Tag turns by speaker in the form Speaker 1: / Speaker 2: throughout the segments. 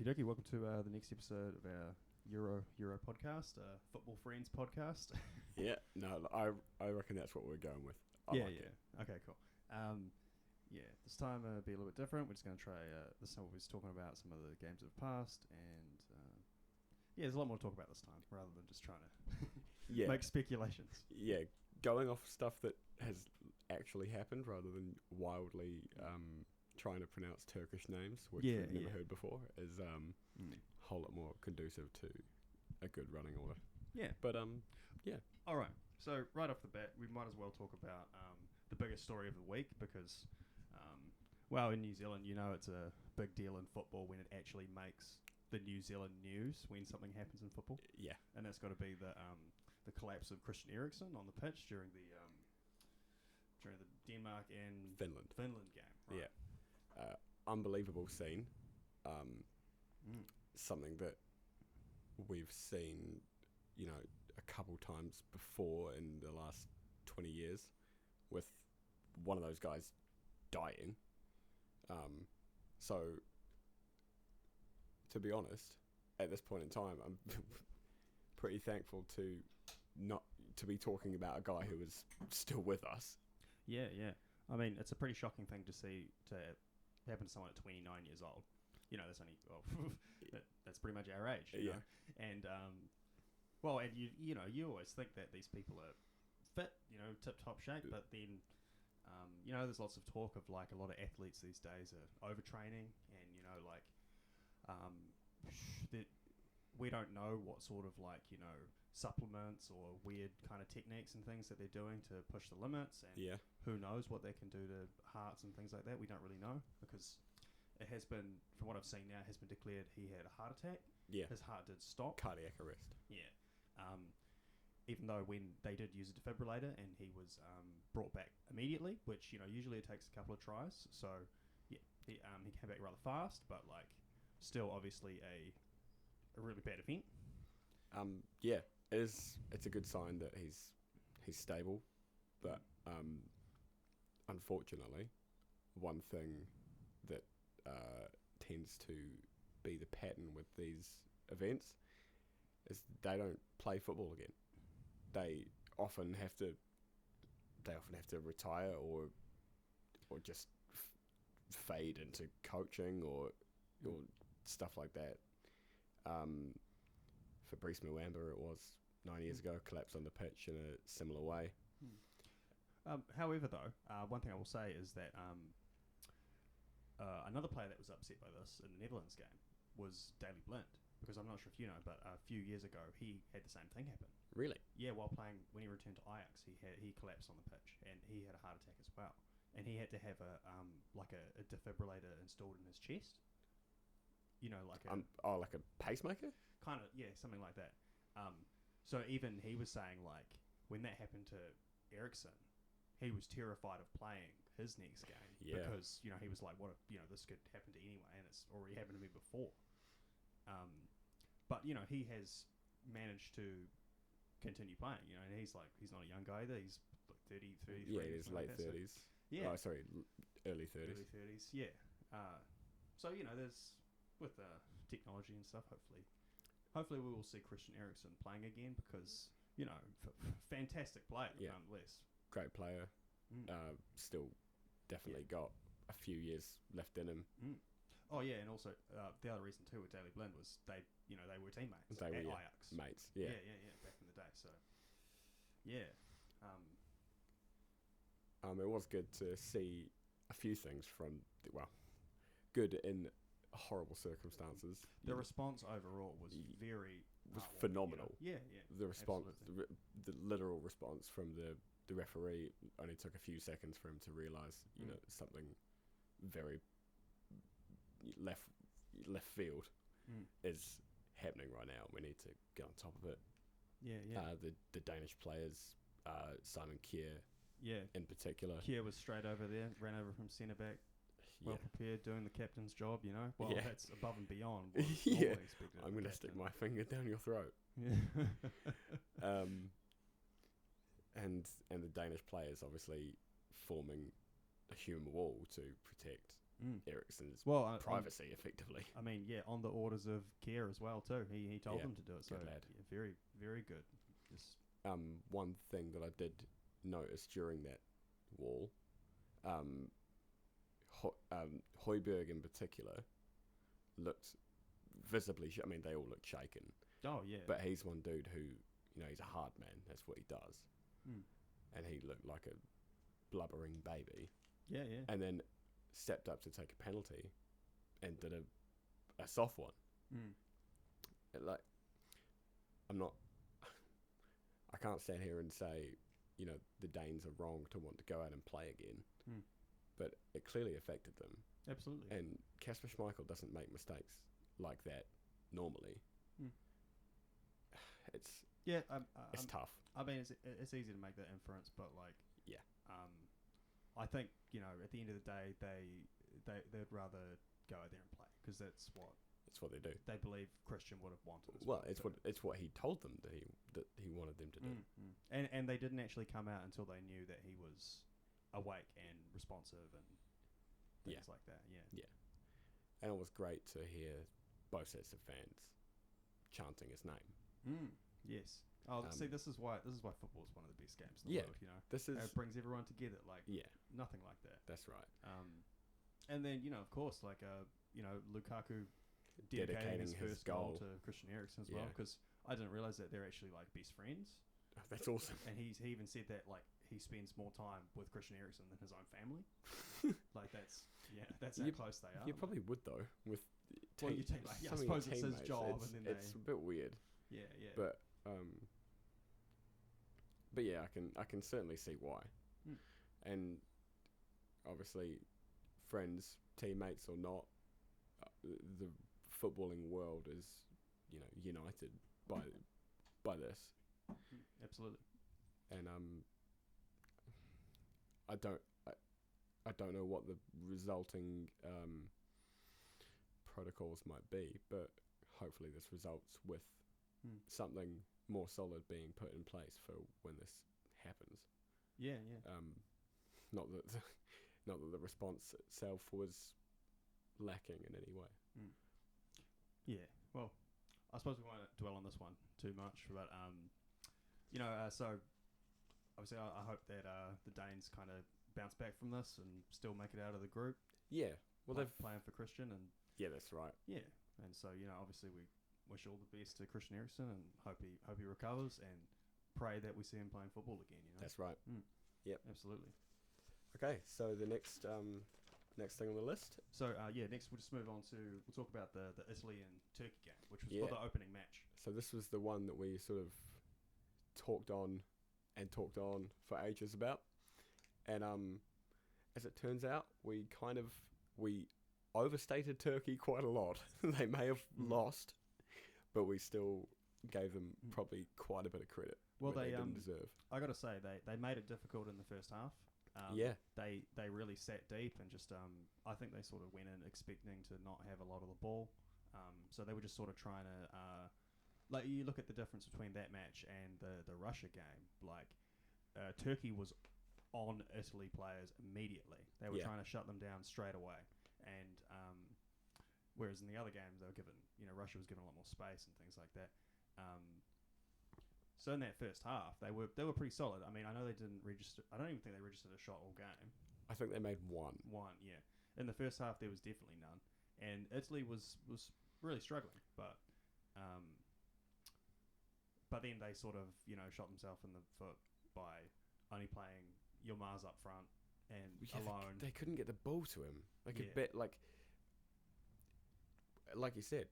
Speaker 1: dokie, welcome to the next episode of our Euro podcast, Football Friends podcast.
Speaker 2: Yeah, no, I reckon that's what we're going with. I like it.
Speaker 1: Okay, cool. This time be a little bit different. We're just going to try, this time we'll be talking about some of the games that have passed, and there's a lot more to talk about this time, rather than just trying to make speculations.
Speaker 2: Yeah, going off stuff that has actually happened, rather than wildly trying to pronounce Turkish names, which we've never heard before, is a whole lot more conducive to a good running order.
Speaker 1: Yeah.
Speaker 2: But,
Speaker 1: All right. So, right off the bat, we might as well talk about the biggest story of the week because, in New Zealand, it's a big deal in football when it actually makes the New Zealand news when something happens in football.
Speaker 2: Yeah.
Speaker 1: And that's got to be the collapse of Christian Eriksen on the pitch during the Denmark and
Speaker 2: Finland
Speaker 1: game. Right?
Speaker 2: Yeah. Unbelievable scene. Something that we've seen, a couple times before in the last 20 years with one of those guys dying. So, to be honest, at this point in time, I'm pretty thankful to not to be talking about a guy who is still with us.
Speaker 1: Yeah. I mean, it's a pretty shocking thing to see to happen to someone at 29 years old. That's only that's pretty much our age. You know? And and you always think that these people are fit, tip top shape, but then there's lots of talk of like a lot of athletes these days are overtraining, and that we don't know what sort of supplements or weird kind of techniques and things that they're doing to push the limits, and who knows what they can do to hearts and things like that. We don't really know because it has been, from what I've seen now, has been declared he had a heart attack.
Speaker 2: Yeah.
Speaker 1: His heart did stop.
Speaker 2: Cardiac arrest.
Speaker 1: Yeah. Even though when they did use a defibrillator and he was brought back immediately, which, usually it takes a couple of tries. So, he came back rather fast, but, still obviously a really bad event.
Speaker 2: It's a good sign that he's stable, but unfortunately, one thing that tends to be the pattern with these events is they don't play football again. They often have to retire or just fade into coaching or stuff like that. Fabrice Muamba, it was 9 years ago, collapsed on the pitch in a similar way.
Speaker 1: However, though, one thing I will say is that another player that was upset by this in the Netherlands game was Daley Blind, because I'm not sure if you know, but a few years ago he had the same thing happen.
Speaker 2: Really?
Speaker 1: Yeah, while playing, when he returned to Ajax, he collapsed on the pitch and he had a heart attack as well, and he had to have a defibrillator installed in his chest. Like a
Speaker 2: pacemaker?
Speaker 1: Kind of, yeah, something like that. So even he was saying, when that happened to Eriksen, he was terrified of playing his next game because, he was like, what if, this could happen to anyone, and it's already happened to me before. But, he has managed to continue playing, and he's not a young guy either. He's like 30, 33.
Speaker 2: Yeah, he's late 30s.
Speaker 1: So, yeah.
Speaker 2: Oh, sorry, early 30s.
Speaker 1: Early 30s, yeah. So, there's, with technology and stuff, hopefully we will see Christian Eriksen playing again because, fantastic player nonetheless.
Speaker 2: Great player. Still definitely got a few years left in him.
Speaker 1: Oh yeah, and also the other reason too with Daley Blind was they were teammates at Ajax.
Speaker 2: Mates.
Speaker 1: Yeah, back in the day. So yeah,
Speaker 2: it was good to see a few things from good in horrible circumstances.
Speaker 1: The response overall was
Speaker 2: phenomenal.
Speaker 1: Yeah.
Speaker 2: The response, the literal response from the referee only took a few seconds for him to realise, something very left field is happening right now. We need to get on top of it.
Speaker 1: Yeah.
Speaker 2: The Danish players, Simon Kjær, in particular.
Speaker 1: Kjær was straight over there, ran over from centre back, well prepared, doing the captain's job. That's above and beyond. What expected.
Speaker 2: I'm going to stick my finger down your throat.
Speaker 1: Yeah.
Speaker 2: And the Danish players obviously forming a human wall to protect Eriksen's privacy, effectively.
Speaker 1: I mean, yeah, on the orders of care as well too. He told them to do it. So
Speaker 2: good lad.
Speaker 1: Yeah, very, very good. Just
Speaker 2: one thing that I did notice during that wall, Højbjerg in particular looked visibly. I mean, they all look shaken.
Speaker 1: Oh yeah.
Speaker 2: But he's one dude who, he's a hard man. That's what he does. And he looked like a blubbering baby.
Speaker 1: Yeah, yeah.
Speaker 2: And then stepped up to take a penalty and did a soft one. Like, I can't stand here and say, the Danes are wrong to want to go out and play again. But it clearly affected them.
Speaker 1: Absolutely.
Speaker 2: And Kasper Schmeichel doesn't make mistakes like that normally. It's tough.
Speaker 1: I mean, it's easy to make that inference, but
Speaker 2: yeah.
Speaker 1: I think at the end of the day, they'd rather go out there and play because that's what
Speaker 2: they do.
Speaker 1: They believe Christian would have wanted as
Speaker 2: well. It's what he told them that he wanted them to do.
Speaker 1: And they didn't actually come out until they knew that he was awake and responsive and things like that. Yeah.
Speaker 2: And it was great to hear both sets of fans chanting his name.
Speaker 1: Yes. Oh, see, this is why football is one of the best games in the world.
Speaker 2: This is
Speaker 1: it brings everyone together. Nothing like that.
Speaker 2: That's right.
Speaker 1: And then of course, Lukaku dedicating his first goal to Christian Eriksen as well, because I didn't realize that they're actually best friends.
Speaker 2: That's awesome.
Speaker 1: And he even said that he spends more time with Christian Eriksen than his own family. That's how close they are.
Speaker 2: You probably would though with.
Speaker 1: You take I suppose it's his job, and then
Speaker 2: it's a bit weird.
Speaker 1: Yeah.
Speaker 2: But yeah, I can certainly see why. And obviously, friends, teammates or not, the footballing world is, united by this.
Speaker 1: Absolutely.
Speaker 2: And I don't know what the resulting protocols might be, but hopefully this results with something more solid being put in place for when this happens.
Speaker 1: Yeah.
Speaker 2: Not that the response itself was lacking in any way.
Speaker 1: Yeah. Well, I suppose we won't dwell on this one too much, but so obviously I hope that the Danes kind of bounce back from this and still make it out of the group.
Speaker 2: Yeah. Well, they're
Speaker 1: playing for Christian, and
Speaker 2: yeah, that's right.
Speaker 1: Yeah, and so obviously we wish all the best to Christian Eriksen and hope he recovers and pray that we see him playing football again.
Speaker 2: That's right. Yep,
Speaker 1: absolutely.
Speaker 2: Okay, so the next thing on the list.
Speaker 1: So next we'll just move on to we'll talk about the Italy and Turkey game, which was for the opening match.
Speaker 2: So this was the one that we sort of talked on for ages about, and as it turns out, we overstated Turkey quite a lot. They may have lost, but we still gave them probably quite a bit of credit.
Speaker 1: Well, they
Speaker 2: didn't deserve.
Speaker 1: I got to say, they made it difficult in the first half. They really sat deep and just I think they sort of went in expecting to not have a lot of the ball. So they were just sort of trying to you look at the difference between that match and the Russia game. Turkey was on Italy players immediately. They were trying to shut them down straight away. And whereas in the other games they were given, Russia was given a lot more space and things like that. So in that first half, they were pretty solid. I mean, I know they didn't register. I don't even think they registered a shot all game.
Speaker 2: I think they made one.
Speaker 1: One, yeah. In the first half, there was definitely none, and Italy was really struggling. But then they sort of shot themselves in the foot by only playing Yilmaz up front and alone.
Speaker 2: They couldn't get the ball to him. Like a bit like you said,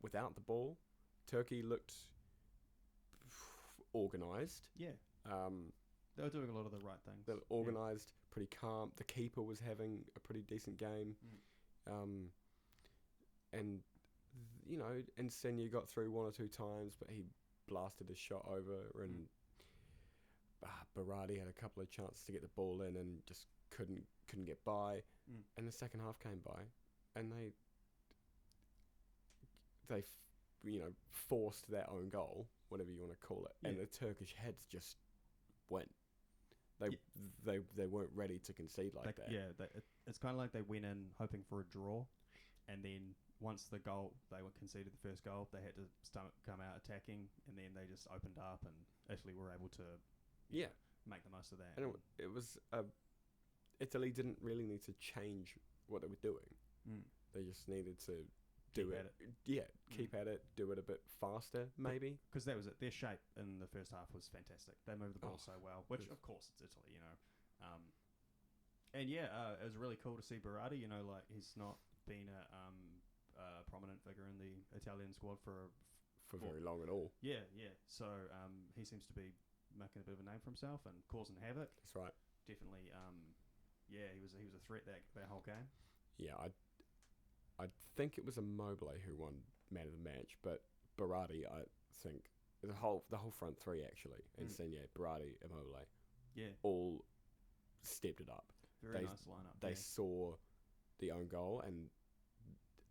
Speaker 2: without the ball, Turkey looked organised.
Speaker 1: Yeah. They were doing a lot of the right things.
Speaker 2: They were organised, pretty calm. The keeper was having a pretty decent game. And Insigne got through one or two times, but he blasted his shot over, and Berardi had a couple of chances to get the ball in and just couldn't get by. And the second half came by, and they forced their own goal, whatever you want to call it, and the Turkish heads just went. They weren't ready to concede like that.
Speaker 1: Yeah, it's kind of like they went in hoping for a draw, and then once they were conceded the first goal, they had to come out attacking, and then they just opened up and actually were able to make the most of that.
Speaker 2: And it was Italy didn't really need to change what they were doing. They just needed to keep at it, do it a bit faster, maybe.
Speaker 1: Because that was it. Their shape in the first half was fantastic. They moved the ball so well, which of course it's Italy, you know. And it was really cool to see Berardi. You know, like he's not been a prominent figure in the Italian squad for
Speaker 2: very long at all.
Speaker 1: Yeah. So he seems to be making a bit of a name for himself and causing havoc.
Speaker 2: That's right.
Speaker 1: Definitely. He was a threat that whole game.
Speaker 2: Yeah, I think it was Immobile who won man of the match, but Berardi, I think the whole front three actually, Insigne, Berardi, Immobile, all stepped it up.
Speaker 1: Very nice lineup.
Speaker 2: They saw the own goal, and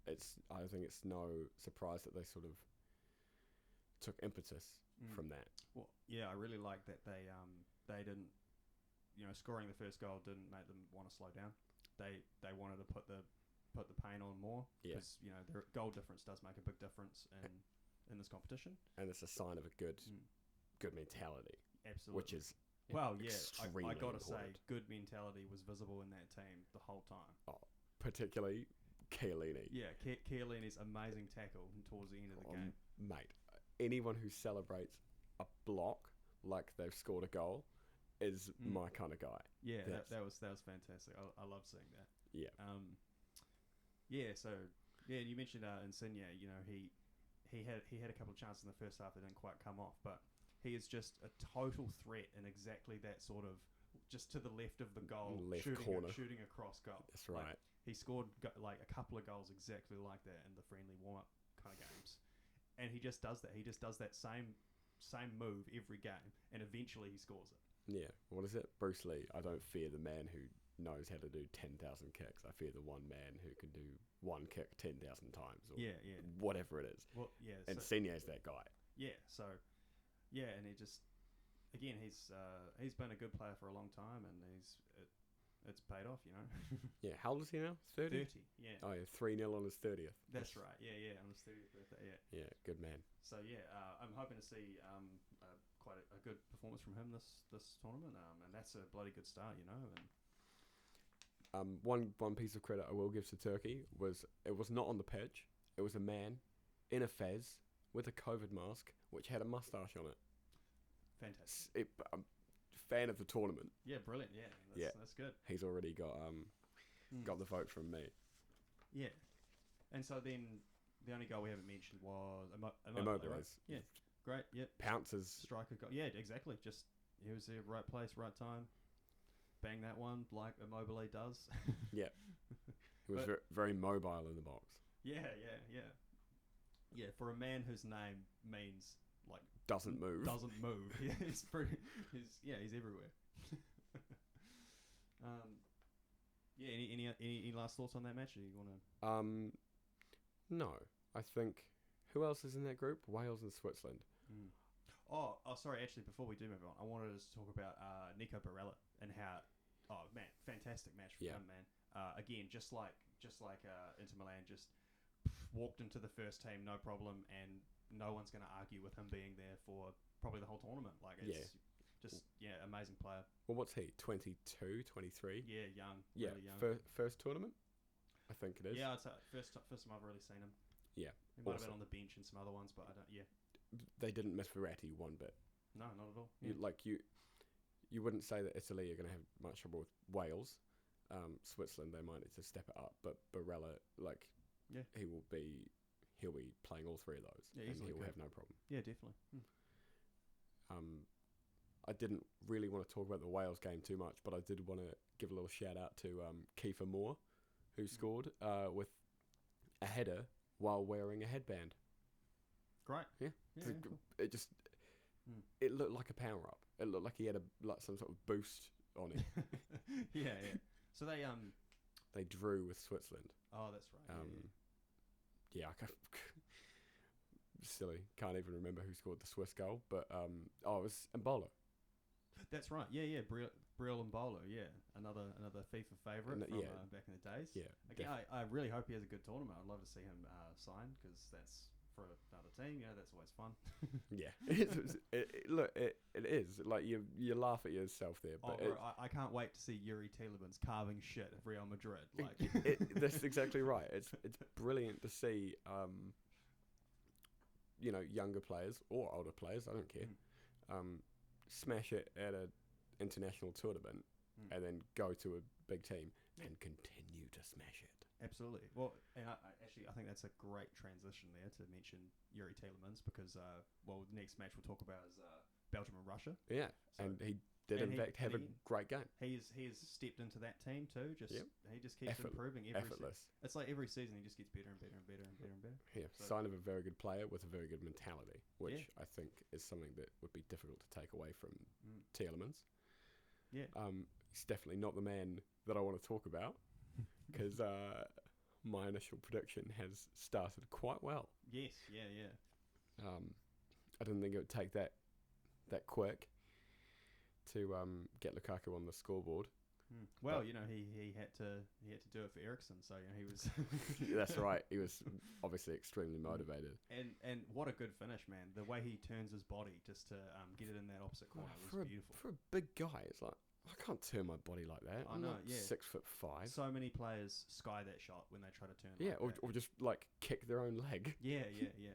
Speaker 2: I think it's no surprise that they sort of took impetus from that.
Speaker 1: Well, yeah, I really like that they didn't, scoring the first goal didn't make them want to slow down. They wanted to put the pain on more because their goal difference does make a big difference in this competition, and
Speaker 2: it's a sign of a good mentality.
Speaker 1: Absolutely,
Speaker 2: which is
Speaker 1: I gotta
Speaker 2: important.
Speaker 1: say, good mentality was visible in that team the whole time.
Speaker 2: Oh, particularly Chiellini.
Speaker 1: Yeah, Chiellini's amazing tackle towards the end of the game,
Speaker 2: mate. Anyone who celebrates a block like they've scored a goal is my kind of guy.
Speaker 1: Yeah, that was fantastic. I love seeing that.
Speaker 2: Yeah.
Speaker 1: You mentioned Insigne. He had a couple of chances in the first half that didn't quite come off, but he is just a total threat in exactly that sort of just to the left of the goal, shooting across goal.
Speaker 2: That's right.
Speaker 1: Like, he scored like a couple of goals exactly like that in the friendly warm-up kind of games, and he just does that. He just does that same move every game, and eventually he scores it.
Speaker 2: Yeah. What is it? Bruce Lee. I don't fear the man who knows how to do 10,000 kicks. I fear the one man who can do one kick 10,000 times, or whatever it is.
Speaker 1: Well, yeah.
Speaker 2: And Insigne's that guy.
Speaker 1: Yeah. So, yeah, and he just again he's been a good player for a long time, and it's paid off,
Speaker 2: Yeah. How old is he now? 30?
Speaker 1: 30. Yeah.
Speaker 2: Oh, yeah. 3-0 on his 30th.
Speaker 1: That's right. Yeah. On his 30th birthday. Yeah.
Speaker 2: Yeah. Good man.
Speaker 1: So I'm hoping to see quite a good performance from him this tournament, and that's a bloody good start, And
Speaker 2: one piece of credit I will give to Turkey was it was not on the pitch. It was a man in a fez with a COVID mask, which had a mustache on it.
Speaker 1: Fantastic.
Speaker 2: I'm fan of the tournament.
Speaker 1: Yeah, brilliant. Yeah, that's good.
Speaker 2: He's already got the vote from me.
Speaker 1: Yeah, and so then the only goal we haven't mentioned was
Speaker 2: Immobile.
Speaker 1: Right? Yeah, great. Yeah,
Speaker 2: Pounces
Speaker 1: striker goal. Yeah, exactly. Just he was there, right place, right time. Bang that one like Immobile does.
Speaker 2: Yeah, he was very mobile in the box.
Speaker 1: Yeah. For a man whose name means like
Speaker 2: doesn't move.
Speaker 1: He's everywhere. Any last thoughts on that match? Or you want to?
Speaker 2: No. I think who else is in that group? Wales and Switzerland.
Speaker 1: Oh, sorry. Actually, before we do move on, I wanted us to talk about Nico Barella and how. Oh man, fantastic match for him, man. Again, just like Inter Milan, just walked into the first team, no problem, and no one's going to argue with him being there for probably the whole tournament. Like, it's amazing player.
Speaker 2: Well, what's he? 22, 23?
Speaker 1: Yeah, young.
Speaker 2: Yeah,
Speaker 1: really young.
Speaker 2: First tournament? I think it is.
Speaker 1: Yeah, it's first time I've really seen him.
Speaker 2: Yeah.
Speaker 1: He might have been on the bench in some other ones, but I don't. Yeah.
Speaker 2: They didn't miss Verratti one bit.
Speaker 1: No, not at all. Yeah.
Speaker 2: You wouldn't say that Italy are going to have much trouble with Wales. Switzerland, they might need to step it up, but Barella, he'll be playing all three of those, and he'll have no problem.
Speaker 1: Yeah, definitely.
Speaker 2: I didn't really want to talk about the Wales game too much, but I did want to give a little shout out to Kiefer Moore, who scored with a header while wearing a headband.
Speaker 1: Great.
Speaker 2: Yeah.
Speaker 1: Cool.
Speaker 2: It just it looked like a power up. It looked like he had some sort of boost on it.
Speaker 1: Yeah. So
Speaker 2: they drew with Switzerland.
Speaker 1: Oh, that's right.
Speaker 2: Yeah, silly. Can't even remember who scored the Swiss goal, but it was Embolo.
Speaker 1: That's right. Yeah. Brill and Bolo, yeah, another FIFA favourite from back in the days.
Speaker 2: Yeah,
Speaker 1: again, I really hope he has a good tournament. I'd love to see him sign because that's for another team. That's always fun.
Speaker 2: Yeah, it is like you laugh at yourself there, but
Speaker 1: I can't wait to see Yuri Tielemans carving shit at Real Madrid. Like
Speaker 2: that's exactly right. It's brilliant to see. Younger players or older players, I don't care. Smash it at a international tournament and then go to a big team and continue to smash it.
Speaker 1: Absolutely. Well, and I think that's a great transition there to mention Yuri Tielemans because, the next match we'll talk about is Belgium and Russia.
Speaker 2: Yeah, so, and he did in fact have a great game.
Speaker 1: He has stepped into that team too. He just keeps improving.
Speaker 2: Effortless.
Speaker 1: It's like every season he just gets better and better and better and better and better.
Speaker 2: Yeah, sign of a very good player with a very good mentality, which I think is something that would be difficult to take away from Tielemans.
Speaker 1: Yeah.
Speaker 2: He's definitely not the man that I want to talk about because my initial prediction has started quite well.
Speaker 1: Yes, yeah.
Speaker 2: I didn't think it would take that quick to get Lukaku on the scoreboard.
Speaker 1: Well, he had to do it for Eriksen, so he was.
Speaker 2: That's right. He was obviously extremely motivated.
Speaker 1: And what a good finish, man! The way he turns his body just to get it in that opposite corner was beautiful.
Speaker 2: For a big guy, it's like I can't turn my body like that. I'm not 6'5".
Speaker 1: So many players sky that shot when they try to turn.
Speaker 2: Yeah, or just like kick their own leg.
Speaker 1: Yeah.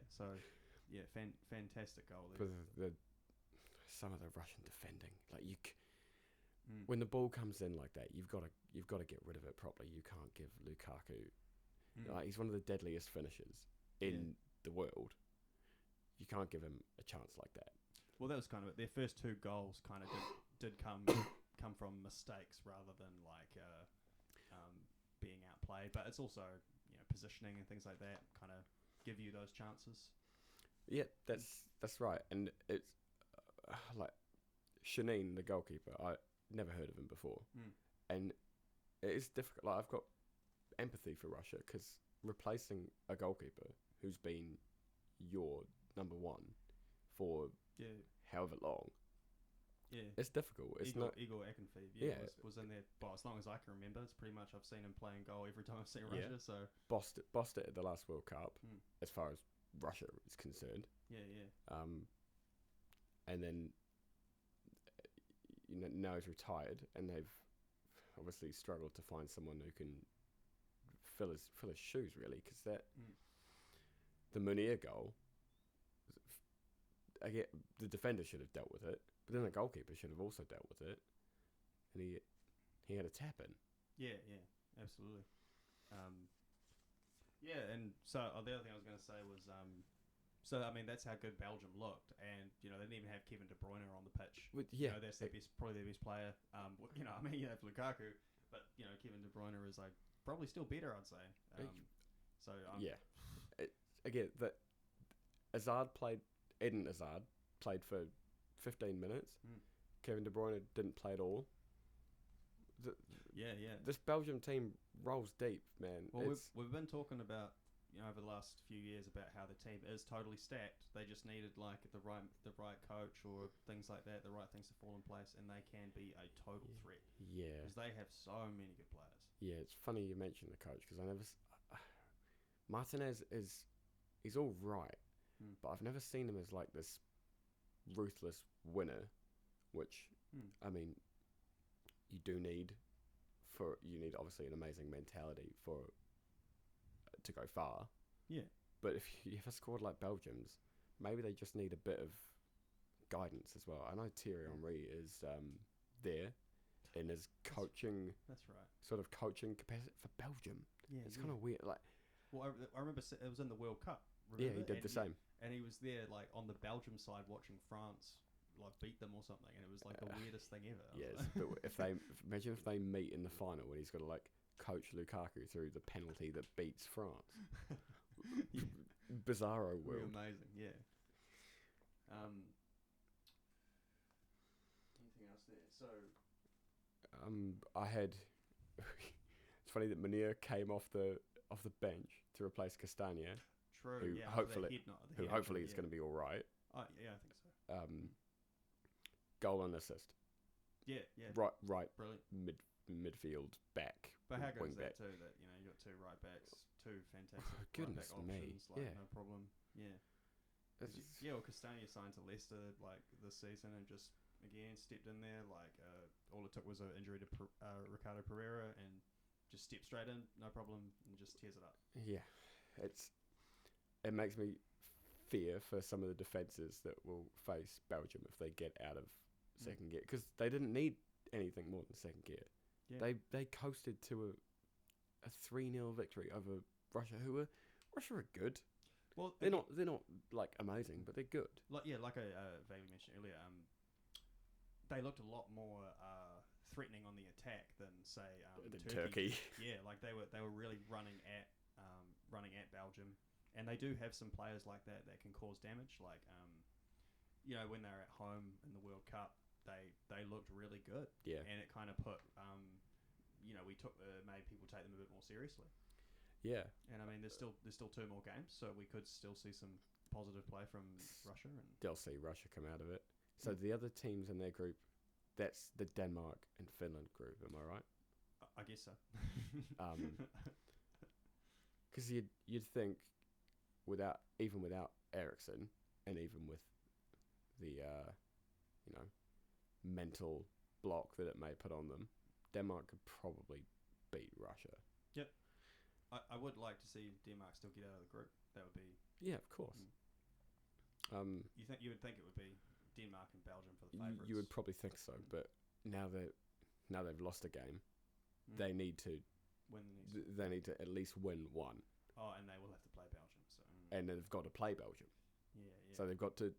Speaker 1: So, fantastic goal there.
Speaker 2: For some of the Russian defending, like when the ball comes in like that, you've got to get rid of it properly. You can't give Lukaku. Like, he's one of the deadliest finishers in the world. You can't give him a chance like that.
Speaker 1: Well, that was kind of it. Their first two goals kind of did come from mistakes rather than like being outplayed. But it's also positioning and things like that kind of give you those chances. Yeah,
Speaker 2: that's right. And it's like Shanine, the goalkeeper. I never heard of him before, and it is difficult. Like, I've got empathy for Russia because replacing a goalkeeper who's been your number one for however long.
Speaker 1: Yeah,
Speaker 2: it's difficult. It's
Speaker 1: Igor Akinfeev. Was in there. Well, as long as I can remember, it's pretty much I've seen him playing goal every time I've seen Russia. So
Speaker 2: bossed it at the last World Cup, as far as Russia is concerned.
Speaker 1: Yeah.
Speaker 2: And then now he's retired, and they've obviously struggled to find someone who can fill his shoes really, because the Munir goal. The defender should have dealt with it, but then the goalkeeper should have also dealt with it, and he had a tap in.
Speaker 1: Yeah, absolutely. And so the other thing I was going to say was, that's how good Belgium looked, and they didn't even have Kevin De Bruyne on the pitch. That's probably their best player. You have Lukaku, but Kevin De Bruyne is like probably still better, I'd say.
Speaker 2: Eden Hazard played for 15 minutes. Kevin De Bruyne didn't play at all. This Belgium team rolls deep, man.
Speaker 1: Well, we've been talking about over the last few years about how the team is totally stacked. They just needed like the right coach or things like that, the right things to fall in place, and they can be a total threat.
Speaker 2: Yeah,
Speaker 1: because they have so many good players.
Speaker 2: Yeah, it's funny you mentioned the coach because Martinez he's all right. But I've never seen him as like this ruthless winner, which I mean, you need obviously an amazing mentality to go far. Yeah. But if you have a squad like Belgium's, maybe they just need a bit of guidance as well. I know Thierry Henry is there in his coaching.
Speaker 1: That's right.
Speaker 2: Sort of coaching capacity for Belgium. Yeah, it's kind of weird. Like,
Speaker 1: well, I remember it was in the World Cup.
Speaker 2: Remember? Yeah, he did the same.
Speaker 1: And he was there, like, on the Belgium side watching France, like, beat them or something, and it was, like, the weirdest thing ever.
Speaker 2: Yes, but imagine if they meet in the final when he's got to, like, coach Lukaku through the penalty that beats France. Bizarro world.
Speaker 1: Really amazing, yeah. Anything else there? So...
Speaker 2: I had... It's funny that Munir came off the bench to replace Castagna.
Speaker 1: True.
Speaker 2: Who hopefully is going to be all right.
Speaker 1: Yeah, I think so.
Speaker 2: Goal and assist.
Speaker 1: Yeah, yeah.
Speaker 2: Right
Speaker 1: Brilliant.
Speaker 2: midfield back.
Speaker 1: But how good
Speaker 2: wing
Speaker 1: is that
Speaker 2: back.
Speaker 1: too? That you got two right backs, two fantastic right
Speaker 2: Goodness
Speaker 1: back
Speaker 2: me,
Speaker 1: options. Like
Speaker 2: yeah.
Speaker 1: no problem. Yeah. Yeah, well, Castagna signed to Leicester like this season and just again stepped in there. Like all it took was an injury to Ricardo Pereira and just stepped straight in, no problem, and just tears it up.
Speaker 2: Yeah, it makes me fear for some of the defences that will face Belgium if they get out of second gear, because they didn't need anything more than second gear. Yeah. They coasted to a 3-0 victory over Russia, Russia are good.
Speaker 1: Well,
Speaker 2: they're not like amazing, but they're good.
Speaker 1: Like I vaguely mentioned earlier, they looked a lot more threatening on the attack than say
Speaker 2: Turkey.
Speaker 1: Yeah, like they were really running at Belgium, and they do have some players like that can cause damage. Like when they're at home in the World Cup, they looked really good.
Speaker 2: Yeah,
Speaker 1: and it kind of put we made people take them a bit more seriously.
Speaker 2: Yeah,
Speaker 1: and I mean there's still 2 more games, so we could still see some positive play from Russia, and
Speaker 2: they'll see Russia come out of it. So the other teams in their group, that's the Denmark and Finland group. Am I right?
Speaker 1: I guess so.
Speaker 2: Because you'd think without Eriksen, and even with the mental block that it may put on them, Denmark could probably beat Russia.
Speaker 1: Yep. I would like to see Denmark still get out of the group. That would be...
Speaker 2: Yeah, of course.
Speaker 1: You would think it would be Denmark and Belgium for the favourites?
Speaker 2: You would probably think so, but now they've lost a game, they need to
Speaker 1: win the next.
Speaker 2: They need to at least win one.
Speaker 1: Oh, and they will have to play Belgium. So.
Speaker 2: And they've got to play Belgium.
Speaker 1: Yeah.
Speaker 2: So they've got to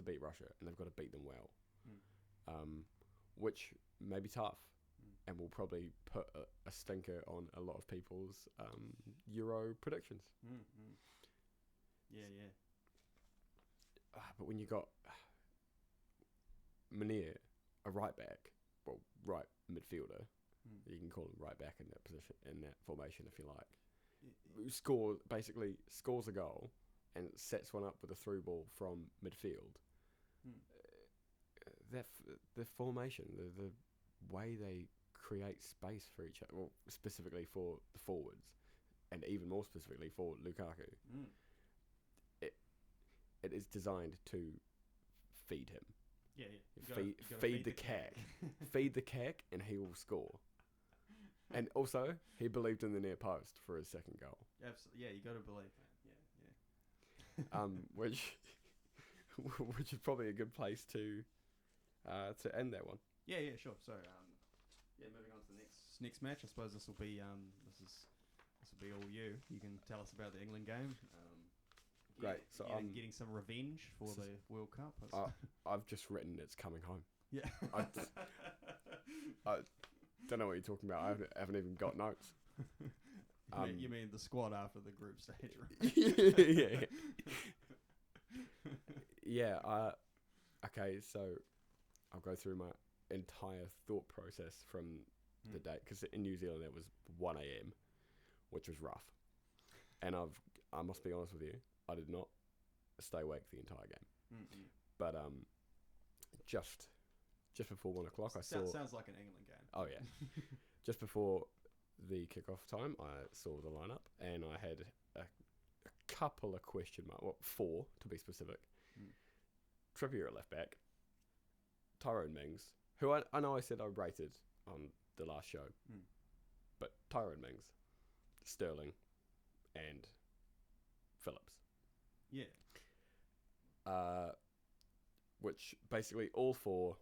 Speaker 2: beat Russia, and they've got to beat them well. Which may be tough. And will probably put a stinker on a lot of people's Euro predictions.
Speaker 1: Yeah.
Speaker 2: But when you got Munir, a right back, well, right midfielder, you can call him right back in that position, in that formation if you like, who scores a goal and sets one up with a through ball from midfield. The formation, the way they create space for each other, well, specifically for the forwards, and even more specifically for Lukaku. It is designed to feed him.
Speaker 1: Yeah.
Speaker 2: Feed the cat. Feed the cat, and he will score. And also, he believed in the near post for his second goal.
Speaker 1: Absolutely. Yeah, you got to believe that. Yeah.
Speaker 2: Which is probably a good place to end that one.
Speaker 1: Yeah, sure. So, moving on to the next match. I suppose this will be all you. You can tell us about the England game.
Speaker 2: Great. So I'm
Speaker 1: getting some revenge for the World Cup.
Speaker 2: I've just written it's coming home.
Speaker 1: Yeah.
Speaker 2: I don't know what you're talking about. I haven't even got notes.
Speaker 1: You mean the squad after the group stage, right?
Speaker 2: Yeah. Okay, so I'll go through my entire thought process from the day, because in New Zealand it was 1 a.m, which was rough, and I must be honest with you, I did not stay awake the entire game. But just before 1 o'clock, I saw.
Speaker 1: Sounds like an England game.
Speaker 2: Oh yeah, just before the kickoff time, I saw the lineup, and I had a couple of question marks. Well, 4 to be specific. Trippier at left back, Tyrone Mings, who I know I said I rated on the last show, but Tyrone Mings, Sterling, and Phillips.
Speaker 1: Yeah.
Speaker 2: Which basically all 4,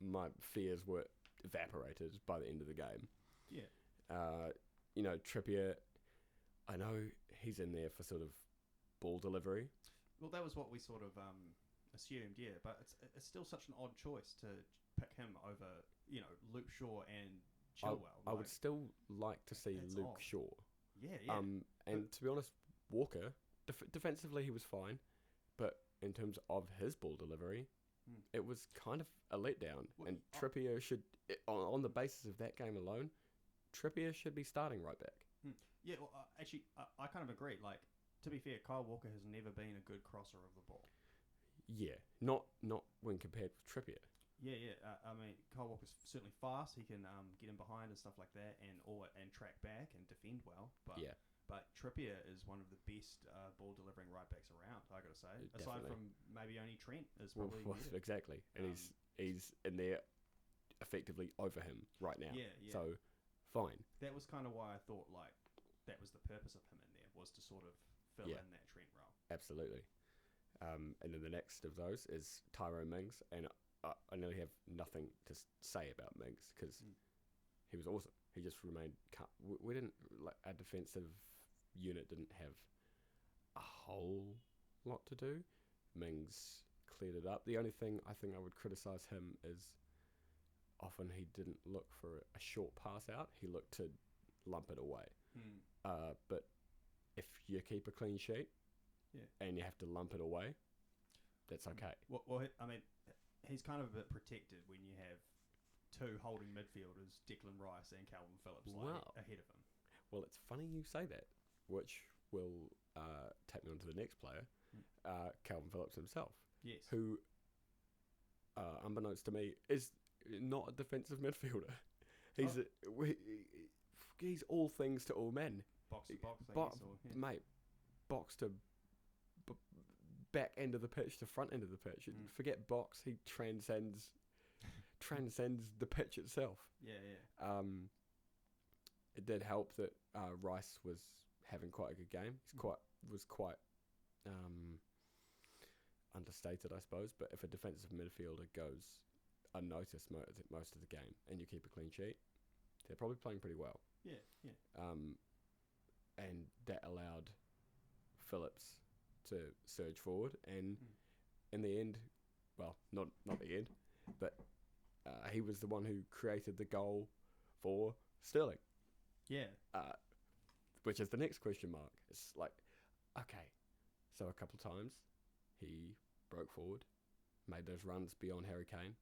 Speaker 2: my fears were evaporated by the end of the game. Yeah. Trippier, I know he's in there for sort of ball delivery.
Speaker 1: Well, that was what we sort of assumed, yeah. But it's still such an odd choice to pick him over, Luke Shaw and Chilwell.
Speaker 2: I would still like to see Luke
Speaker 1: odd.
Speaker 2: Shaw.
Speaker 1: Yeah.
Speaker 2: And to be honest, Walker, defensively he was fine, but in terms of his ball delivery, it was kind of a letdown. And Trippier should, on the basis of that game alone, Trippier should be starting right back.
Speaker 1: Yeah, well, actually, I kind of agree. Like, to be fair, Kyle Walker has never been a good crosser of the ball.
Speaker 2: not when compared with Trippier.
Speaker 1: Yeah. I mean, Kyle Walker's certainly fast. He can get in behind and stuff like that, and track back and defend well. But Trippier is one of the best ball delivering right backs around. I got to say, aside from maybe only Trent is probably
Speaker 2: exactly, and he's in there effectively over him right now.
Speaker 1: Yeah.
Speaker 2: So fine.
Speaker 1: That was kind of why I thought like that was the purpose of him in there, was to sort of fill in that Trent role.
Speaker 2: Absolutely. And then the next of those is Tyrone Mings, and I nearly have nothing to say about Mings because he was awesome. He just remained. We didn't like our defensive unit didn't have a whole lot to do. Mings cleared it up. The only thing I think I would criticise him is often he didn't look for a short pass out. He looked to lump it away. But if you keep a clean sheet and you have to lump it away, that's okay.
Speaker 1: Well, I mean, he's kind of a bit protected when you have two holding midfielders, Declan Rice and Calvin Phillips, ahead of him.
Speaker 2: Well, it's funny you say that, which will take me on to the next player, Calvin Phillips himself.
Speaker 1: Yes.
Speaker 2: Who, unbeknownst to me, is not a defensive midfielder. He's all things to all men.
Speaker 1: Box to box,
Speaker 2: mate. Box to back end of the pitch to front end of the pitch. Forget box. He transcends the pitch itself.
Speaker 1: Yeah.
Speaker 2: It did help that Rice was having quite a good game. Was quite understated, I suppose. But if a defensive midfielder goes unnoticed most of the game and you keep a clean sheet, they're probably playing pretty well.
Speaker 1: Yeah.
Speaker 2: And that allowed Phillips to surge forward, and in the end, well, not the end, but he was the one who created the goal for Sterling.
Speaker 1: Yeah.
Speaker 2: Which is the next question mark. It's like, okay, so a couple of times he broke forward, made those runs beyond Harry Kane,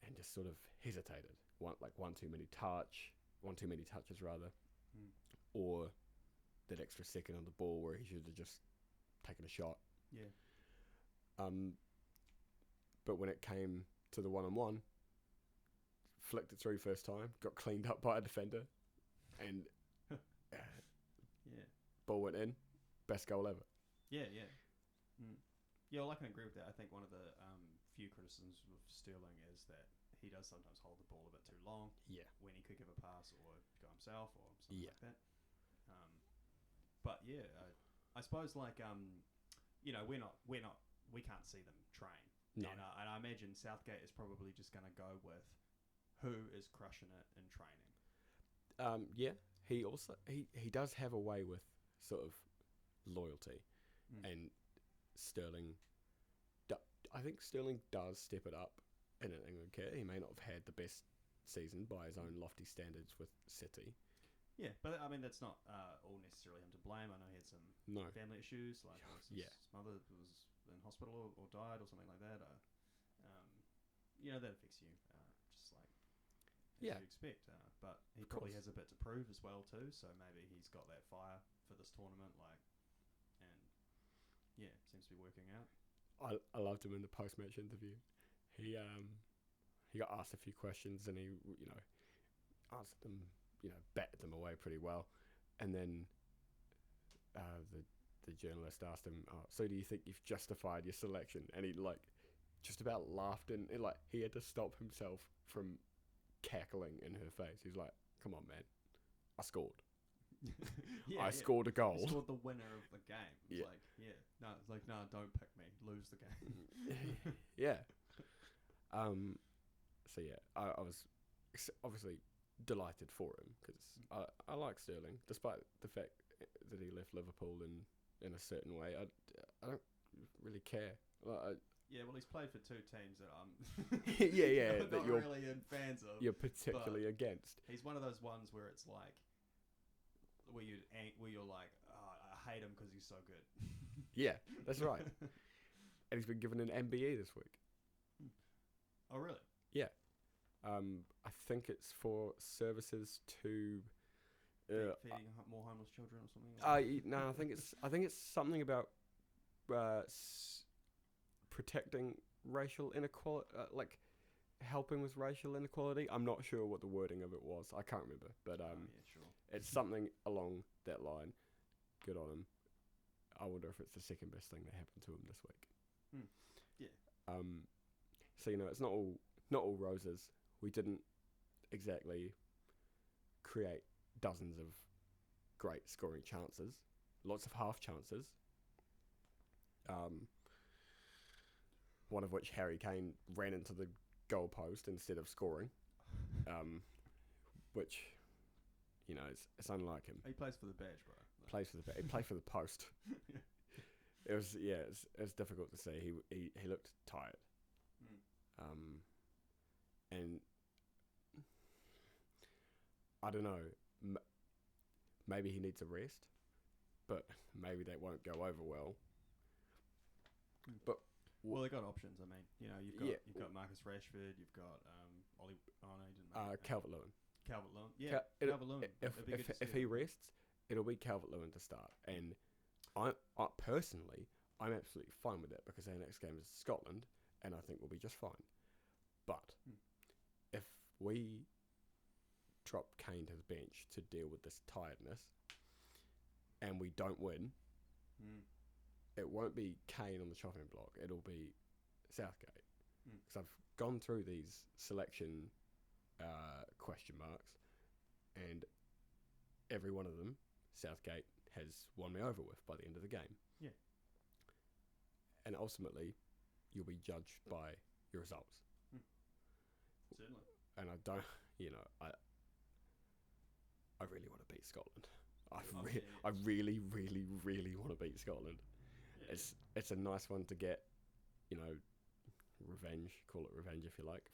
Speaker 2: and just sort of hesitated. One too many touches rather, or that extra second on the ball where he should have just taken a shot.
Speaker 1: Yeah.
Speaker 2: But when it came to the one-on-one, flicked it through first time, got cleaned up by a defender, and ball went in, best goal ever.
Speaker 1: Yeah. Yeah, well, I can agree with that. I think one of the few criticisms of Sterling is that he does sometimes hold the ball a bit too long.
Speaker 2: Yeah.
Speaker 1: When he could give a pass or go himself or something like that. But yeah, I suppose we can't see them train.
Speaker 2: No.
Speaker 1: And I imagine Southgate is probably just going to go with who is crushing it in training.
Speaker 2: Yeah. He also he does have a way with sort of loyalty, and Sterling. I think Sterling does step it up in an England kit. He may not have had the best season by his own lofty standards with City.
Speaker 1: Yeah, but I mean that's not all necessarily him to blame. I know he had some family issues, like his mother was in hospital or died or something like that. That affects you, just like you'd expect. But he probably has a bit to prove as well too. So maybe he's got that fire for this tournament, seems to be working out.
Speaker 2: I loved him in the post-match interview. He got asked a few questions and he answered them, batted them away pretty well, and then the journalist asked him, so do you think you've justified your selection? And he just about laughed, and he had to stop himself from cackling in her face. He's like, come on man, I scored. I scored a goal.
Speaker 1: He scored the winner of the game. It's no, don't pick me, lose the game.
Speaker 2: Yeah. So yeah, I was obviously delighted for him because I like Sterling, despite the fact that he left Liverpool in a certain way. I don't really care.
Speaker 1: Well, he's played for two teams that I'm
Speaker 2: that
Speaker 1: you're really in fans of.
Speaker 2: You're particularly against.
Speaker 1: He's one of those ones where it's like where you're like, I hate him because he's so good.
Speaker 2: Yeah, that's right. And he's been given an MBE this week.
Speaker 1: Oh, really?
Speaker 2: Yeah. I think it's for services to
Speaker 1: feeding more homeless children or something.
Speaker 2: No, I think it's something about protecting racial inequality, like helping with racial inequality. I'm not sure what the wording of it was. I can't remember, but
Speaker 1: sure.
Speaker 2: it's something along that line. Good on him. I wonder if it's the second best thing that happened to him this week.
Speaker 1: Yeah.
Speaker 2: So it's not all roses. We didn't exactly create dozens of great scoring chances. Lots of half chances. One of which Harry Kane ran into the goal post instead of scoring. Which, it's unlike him.
Speaker 1: He plays for the badge, bro.
Speaker 2: He played for the post. It was difficult to see. He looked tired. And I don't know. Maybe he needs a rest, but maybe that won't go over well. But
Speaker 1: they got options. I mean, you've got Marcus Rashford, you've got Ollie. Oh no, he didn't make it.
Speaker 2: Calvert-Lewin.
Speaker 1: Calvert-Lewin, yeah, Calvert-Lewin.
Speaker 2: If he rests, it'll be Calvert-Lewin to start, and I personally, I'm absolutely fine with that because our next game is Scotland, and I think we'll be just fine. But if we drop Kane to the bench to deal with this tiredness, and we don't win, it won't be Kane on the chopping block. It'll be Southgate. Because I've gone through these selection question marks, and every one of them, Southgate has won me over with by the end of the game.
Speaker 1: Yeah.
Speaker 2: And ultimately, you'll be judged by your results.
Speaker 1: Certainly.
Speaker 2: And I don't, I really want to beat Scotland. I really, really, really want to beat Scotland. Yeah. It's a nice one to get, revenge. Call it revenge if you like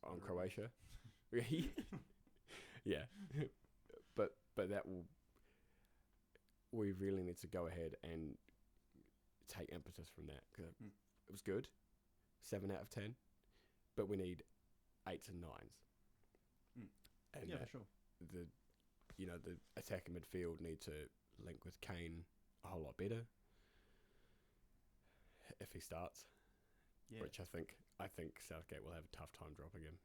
Speaker 2: on Croatia. Yeah, but that will. We really need to go ahead and take impetus from that because it was good, 7 out of 10, but we need 8s and 9s. And
Speaker 1: yeah, for sure.
Speaker 2: The attacking midfield need to link with Kane a whole lot better if he starts. Yeah. Which I think Southgate will have a tough time dropping him.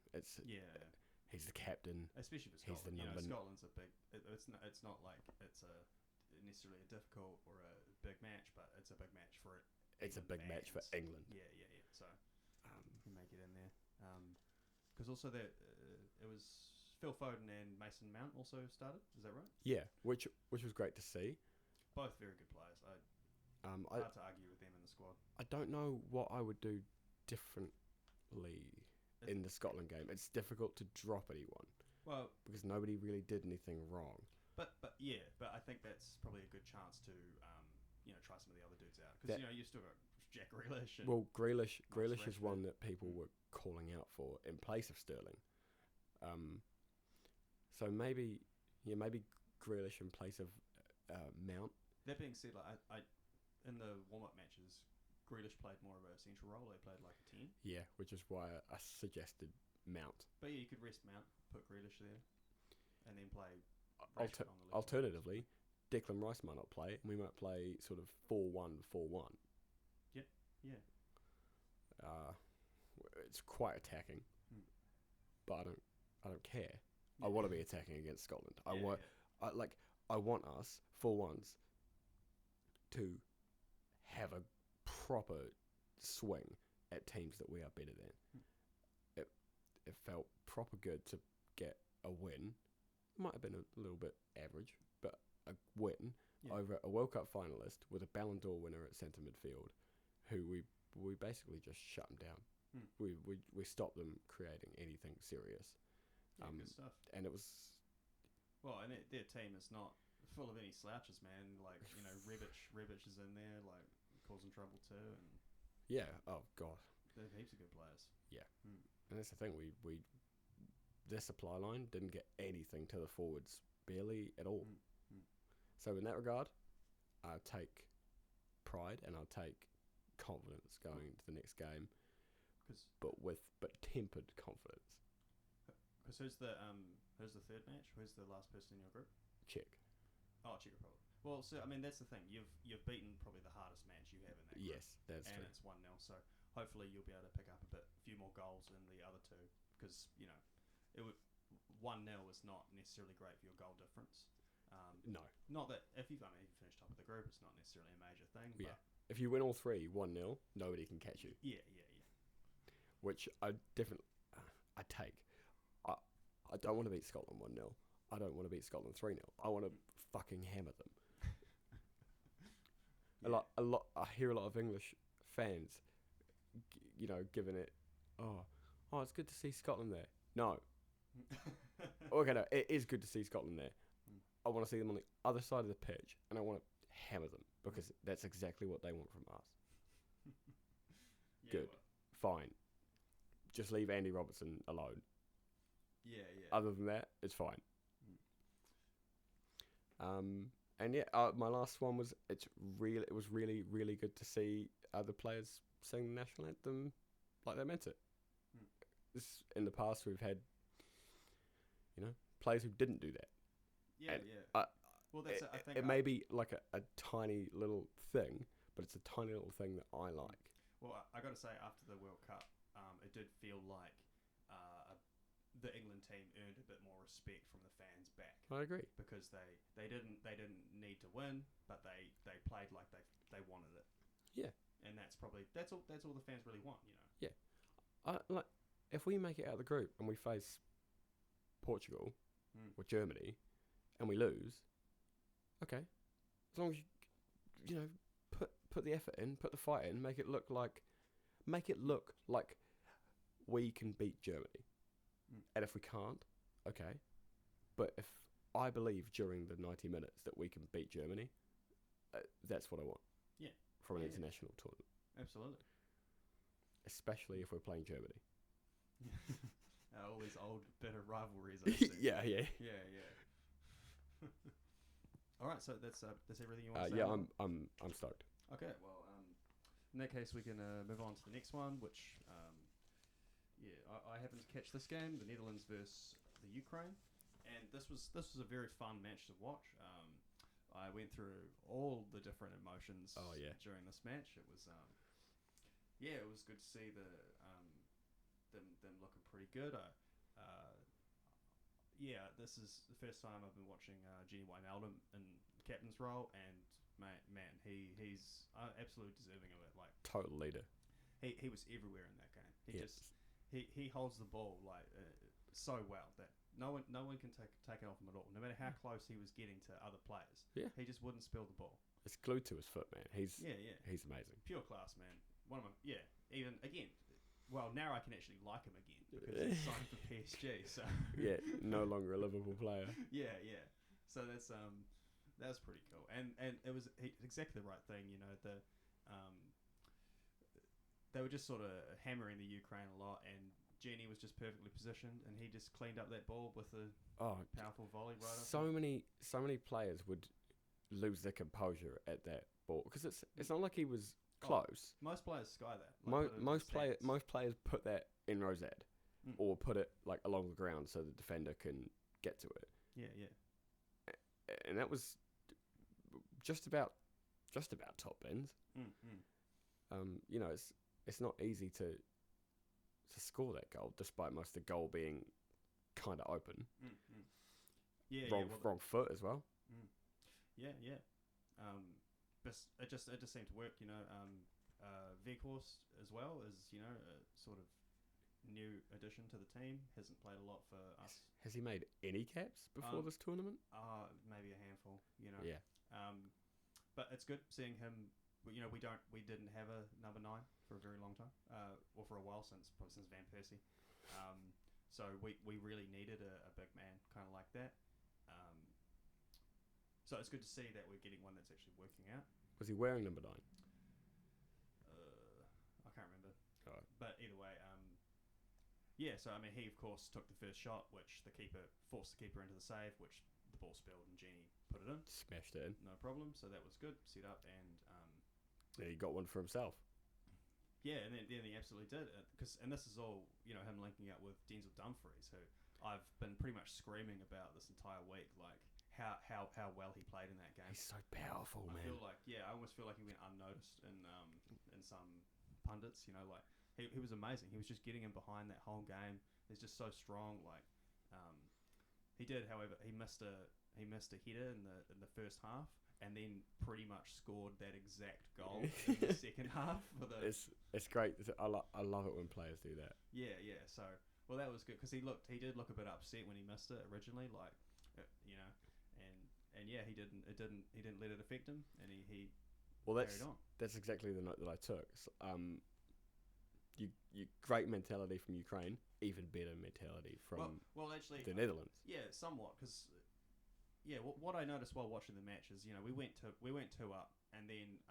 Speaker 2: He's the captain,
Speaker 1: especially for Scotland. He's the number. Scotland's a big. It's not like it's necessarily a difficult or a big match, but it's a big match for it.
Speaker 2: It's a big match for England.
Speaker 1: Yeah. So you may get in there. Because also it was Phil Foden and Mason Mount also started. Is that right?
Speaker 2: Yeah, which was great to see.
Speaker 1: Both very good players. Hard to argue with them in the squad.
Speaker 2: I don't know what I would do differently in the Scotland game. It's difficult to drop anyone.
Speaker 1: Well,
Speaker 2: because nobody really did anything wrong.
Speaker 1: But I think that's probably a good chance to try some of the other dudes out because you still got Jack Grealish.
Speaker 2: Grealish is one that people were calling out for in place of Sterling. So maybe Grealish in place of Mount.
Speaker 1: That being said, I in the warm-up matches, Grealish played more of a central role. They played like a 10.
Speaker 2: Yeah, which is why I suggested Mount.
Speaker 1: But yeah, you could rest Mount, put Grealish there, and then play
Speaker 2: Alternatively, Declan Rice might not play, and we might play sort of 4-1-4-1.
Speaker 1: Yeah.
Speaker 2: It's quite attacking, but I don't care. Yeah. I want to be attacking against Scotland. I want us 4-1s to have a proper swing at teams that we are better than. It felt proper good to get a win. Might have been a little bit average, but a win over a World Cup finalist with a Ballon d'Or winner at centre midfield, who we basically just shut them down. We stopped them creating anything serious.
Speaker 1: Good stuff.
Speaker 2: And it was...
Speaker 1: Well, and their team is not full of any slouches, man. Like, Rebic is in there, like, causing trouble too. And
Speaker 2: yeah, oh, God.
Speaker 1: They have heaps of good players.
Speaker 2: Yeah. And that's the thing, their supply line didn't get anything to the forwards, barely at all. So in that regard, I'll take pride and I'll take confidence going into the next game, but tempered confidence.
Speaker 1: Because who's the third match? Who's the last person in your group?
Speaker 2: Czech.
Speaker 1: Oh, Czech Republic. Well, so I mean that's the thing. You've beaten probably the hardest match you have in that group.
Speaker 2: Yes, that's
Speaker 1: and
Speaker 2: true.
Speaker 1: it's 1-0. So hopefully you'll be able to pick up a few more goals in the other two because it would 1-0 is not necessarily great for your goal difference.
Speaker 2: No.
Speaker 1: Not that if you finish top of the group, it's not necessarily a major thing.
Speaker 2: Yeah.
Speaker 1: But
Speaker 2: If you win all three 1-0, nobody can catch you.
Speaker 1: Yeah.
Speaker 2: Which I definitely I take. I don't want to beat Scotland 1-0. I don't want to beat Scotland 3-0. I want to fucking hammer them.
Speaker 1: Yeah.
Speaker 2: A lot. I hear a lot of English fans, giving it. Oh, it's good to see Scotland there. No. Okay, no, it is good to see Scotland there. I want to see them on the other side of the pitch, and I want to hammer them because that's exactly what they want from us.
Speaker 1: Yeah,
Speaker 2: Good. Fine. Just leave Andy Robertson alone.
Speaker 1: Yeah.
Speaker 2: Other than that, it's fine. And yeah, my last one was it was really, really good to see other players sing the national anthem like they meant it. This in the past we've had, players who didn't do that.
Speaker 1: Yeah.
Speaker 2: And
Speaker 1: Well, that's I think
Speaker 2: it may be like a tiny little thing, but it's a tiny little thing that I like.
Speaker 1: Well, I got to say, after the World Cup, it did feel like the England team earned a bit more respect from the fans back.
Speaker 2: I agree
Speaker 1: because they didn't need to win, but they played like they wanted it.
Speaker 2: Yeah,
Speaker 1: and that's all the fans really want,
Speaker 2: Yeah, like if we make it out of the group and we face Portugal or Germany and we lose, okay, as long as you put the effort in, put the fight in, make it look like we can beat Germany. And if we can't, okay, but if I believe during the 90 minutes that we can beat Germany, that's what I want.
Speaker 1: Yeah,
Speaker 2: from an international tournament.
Speaker 1: Absolutely.
Speaker 2: Especially if we're playing Germany.
Speaker 1: All these old bitter rivalries. I see.
Speaker 2: Yeah.
Speaker 1: All right, so that's everything you want to say.
Speaker 2: Yeah, I'm stoked.
Speaker 1: Okay, well, in that case, we can move on to the next one, which, I happened to catch this game, the Netherlands versus the Ukraine, and this was a very fun match to watch. I went through all the different emotions during this match. It was, it was good to see them looking pretty good. This is the first time I've been watching Gini Wijnaldum in the captain's role, and man, he's absolutely deserving of it. Like
Speaker 2: total leader.
Speaker 1: He was everywhere in that game. He holds the ball like so well that no one can take it off him at all. No matter how close he was getting to other players, he just wouldn't spill the ball.
Speaker 2: It's glued to his foot, man. He's amazing.
Speaker 1: Pure class, man. One of my even again. Well, now I can actually like him again because he's signed for PSG. So
Speaker 2: yeah, no longer a Liverpool player.
Speaker 1: Yeah. So that was pretty cool, and it was exactly the right thing. They were just sort of hammering the Ukraine a lot, and Gini was just perfectly positioned, and he just cleaned up that ball with a powerful volley right up.
Speaker 2: So many players would lose their composure at that ball because it's not like he was close.
Speaker 1: Most players sky that.
Speaker 2: Most players put that in Rosette or put it like along the ground so the defender can get to it.
Speaker 1: Yeah.
Speaker 2: And that was just about top bins. It's not easy to score that goal, despite most of the goal being kind of open. Wrong foot as well.
Speaker 1: Yeah. But it just seemed to work. Veghorst as well is a sort of new addition to the team. Hasn't played a lot for us.
Speaker 2: Has he made any caps before this tournament?
Speaker 1: Maybe a handful.
Speaker 2: Yeah.
Speaker 1: But it's good seeing him. We didn't have a number 9 for a very long time, or for a while since Van Persie. So we really needed a big man kind of like that. So it's good to see that we're getting one that's actually working out.
Speaker 2: Was he wearing number 9?
Speaker 1: I can't remember.
Speaker 2: Oh.
Speaker 1: But either way, so I mean, he of course took the first shot, which the keeper forced the keeper into the save, which the ball spilled and Gini put it in.
Speaker 2: Smashed it in.
Speaker 1: No problem. So that was good. Set up and.
Speaker 2: He got one for himself.
Speaker 1: Yeah, and then he absolutely did. And this is all, him linking up with Denzel Dumfries, who I've been pretty much screaming about this entire week. Like, how well he played in that game.
Speaker 2: He's so powerful, man.
Speaker 1: I almost feel like he went unnoticed in some pundits. You know, like he was amazing. He was just getting in behind that whole game. He's just so strong. Like he did, however, he missed a header in the first half, and then pretty much scored that exact goal in the second half.
Speaker 2: It's great. I love it when players do that.
Speaker 1: Yeah. So well, that was good because he did look a bit upset when he missed it originally, like you know, and yeah, he didn't let it affect him, and he carried on.
Speaker 2: That's exactly the note that I took. So, you great mentality from Ukraine, even better mentality from
Speaker 1: actually
Speaker 2: the Netherlands.
Speaker 1: Yeah, somewhat because what I noticed while watching the match is we went 2 up, and then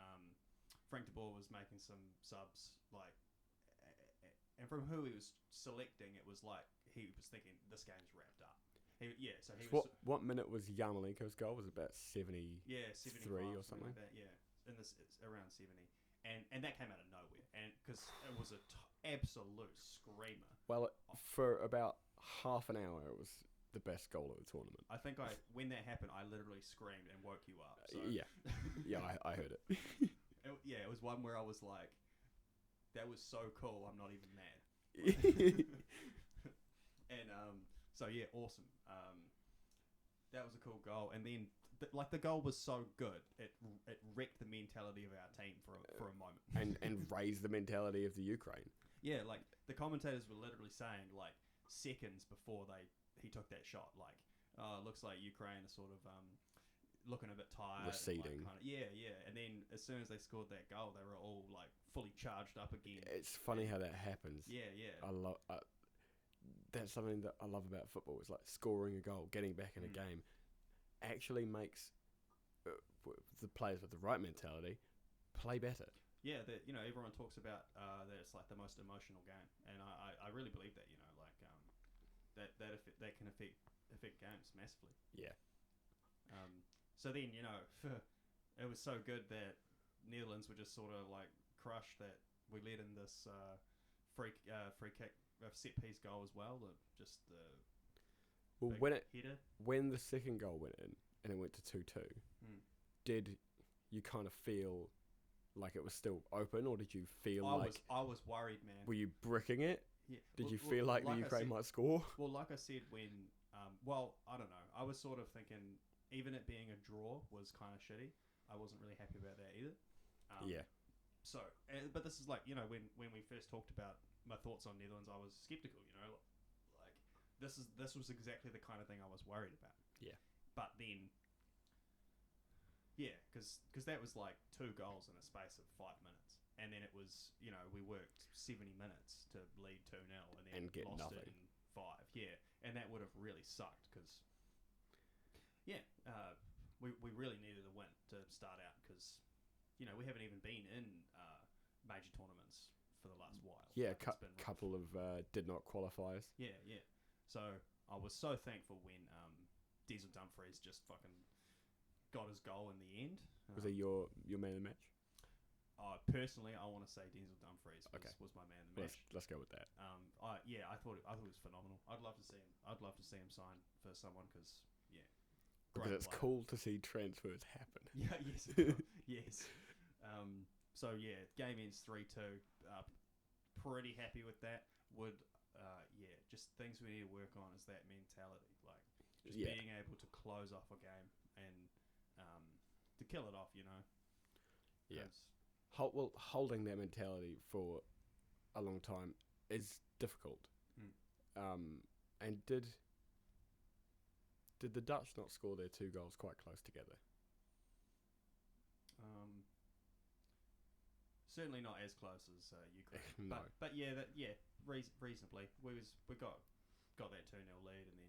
Speaker 1: Frank de Boer was making some subs and from who he was selecting, it was like he was thinking this game's wrapped up. What
Speaker 2: minute was Yarmolenko's goal? Was it about 70?
Speaker 1: Yeah,
Speaker 2: 73 or something
Speaker 1: like that. Yeah, it's around 70. And that came out of nowhere, and because it was an absolute screamer.
Speaker 2: Well, for about half an hour, it was the best goal of the tournament.
Speaker 1: I think when that happened, I literally screamed and woke you up. So.
Speaker 2: I heard it.
Speaker 1: It was one where I was like, "That was so cool. I'm not even mad." And so yeah, awesome. That was a cool goal, and then. The goal was so good, it wrecked the mentality of our team for a moment,
Speaker 2: and raised the mentality of the Ukraine.
Speaker 1: Yeah, like the commentators were literally saying like seconds before he took that shot, like it looks like Ukraine is sort of looking a bit tired,
Speaker 2: receding.
Speaker 1: And then as soon as they scored that goal, they were all like fully charged up again.
Speaker 2: It's funny how that happens.
Speaker 1: Yeah.
Speaker 2: That's something that I love about football. It's like scoring a goal, getting back in a game. Actually makes the players with the right mentality play better.
Speaker 1: Yeah, everyone talks about that it's like the most emotional game, and I really believe that. That can affect games massively.
Speaker 2: Yeah.
Speaker 1: So then it was so good that Netherlands were just sort of like crushed that we led in this free kick set piece goal as well.
Speaker 2: When the second goal went in and it went to 2-2, did you kind of feel like it was still open, or did you feel
Speaker 1: I was worried, man?
Speaker 2: Were you bricking it?
Speaker 1: Yeah.
Speaker 2: Did you feel like the Ukraine might score?
Speaker 1: Well, like I said, when I don't know. I was sort of thinking even it being a draw was kind of shitty. I wasn't really happy about that either. So, but this is like when we first talked about my thoughts on Netherlands, I was skeptical. This was exactly the kind of thing I was worried about.
Speaker 2: Yeah.
Speaker 1: But then, because that was like 2 goals in a space of 5 minutes, and then it was we worked 70 minutes to lead 2-0 and then
Speaker 2: get
Speaker 1: lost
Speaker 2: nothing.
Speaker 1: it in 5. Yeah, and that would have really sucked because we really needed a win to start out because we haven't even been in major tournaments for the last while.
Speaker 2: Yeah, couple of did not qualifiers.
Speaker 1: Yeah. So I was so thankful when Diesel Dumfries just fucking got his goal in the end.
Speaker 2: Was it your man of the match?
Speaker 1: Personally, I want to say Diesel Dumfries was my man of the match.
Speaker 2: Let's go with that.
Speaker 1: I thought it was phenomenal. I'd love to see him sign for someone because
Speaker 2: it's cool to see transfers happen.
Speaker 1: Yeah. Yes. Yes. So game ends 3-2. Pretty happy with that. Just things we need to work on is that mentality, like just being able to close off a game and to kill it off,
Speaker 2: Yeah. Holding that mentality for a long time is difficult. And did the Dutch not score their 2 goals quite close together?
Speaker 1: Certainly not as close as Ukraine.
Speaker 2: No.
Speaker 1: But reasonably. We got that 2-0 lead and then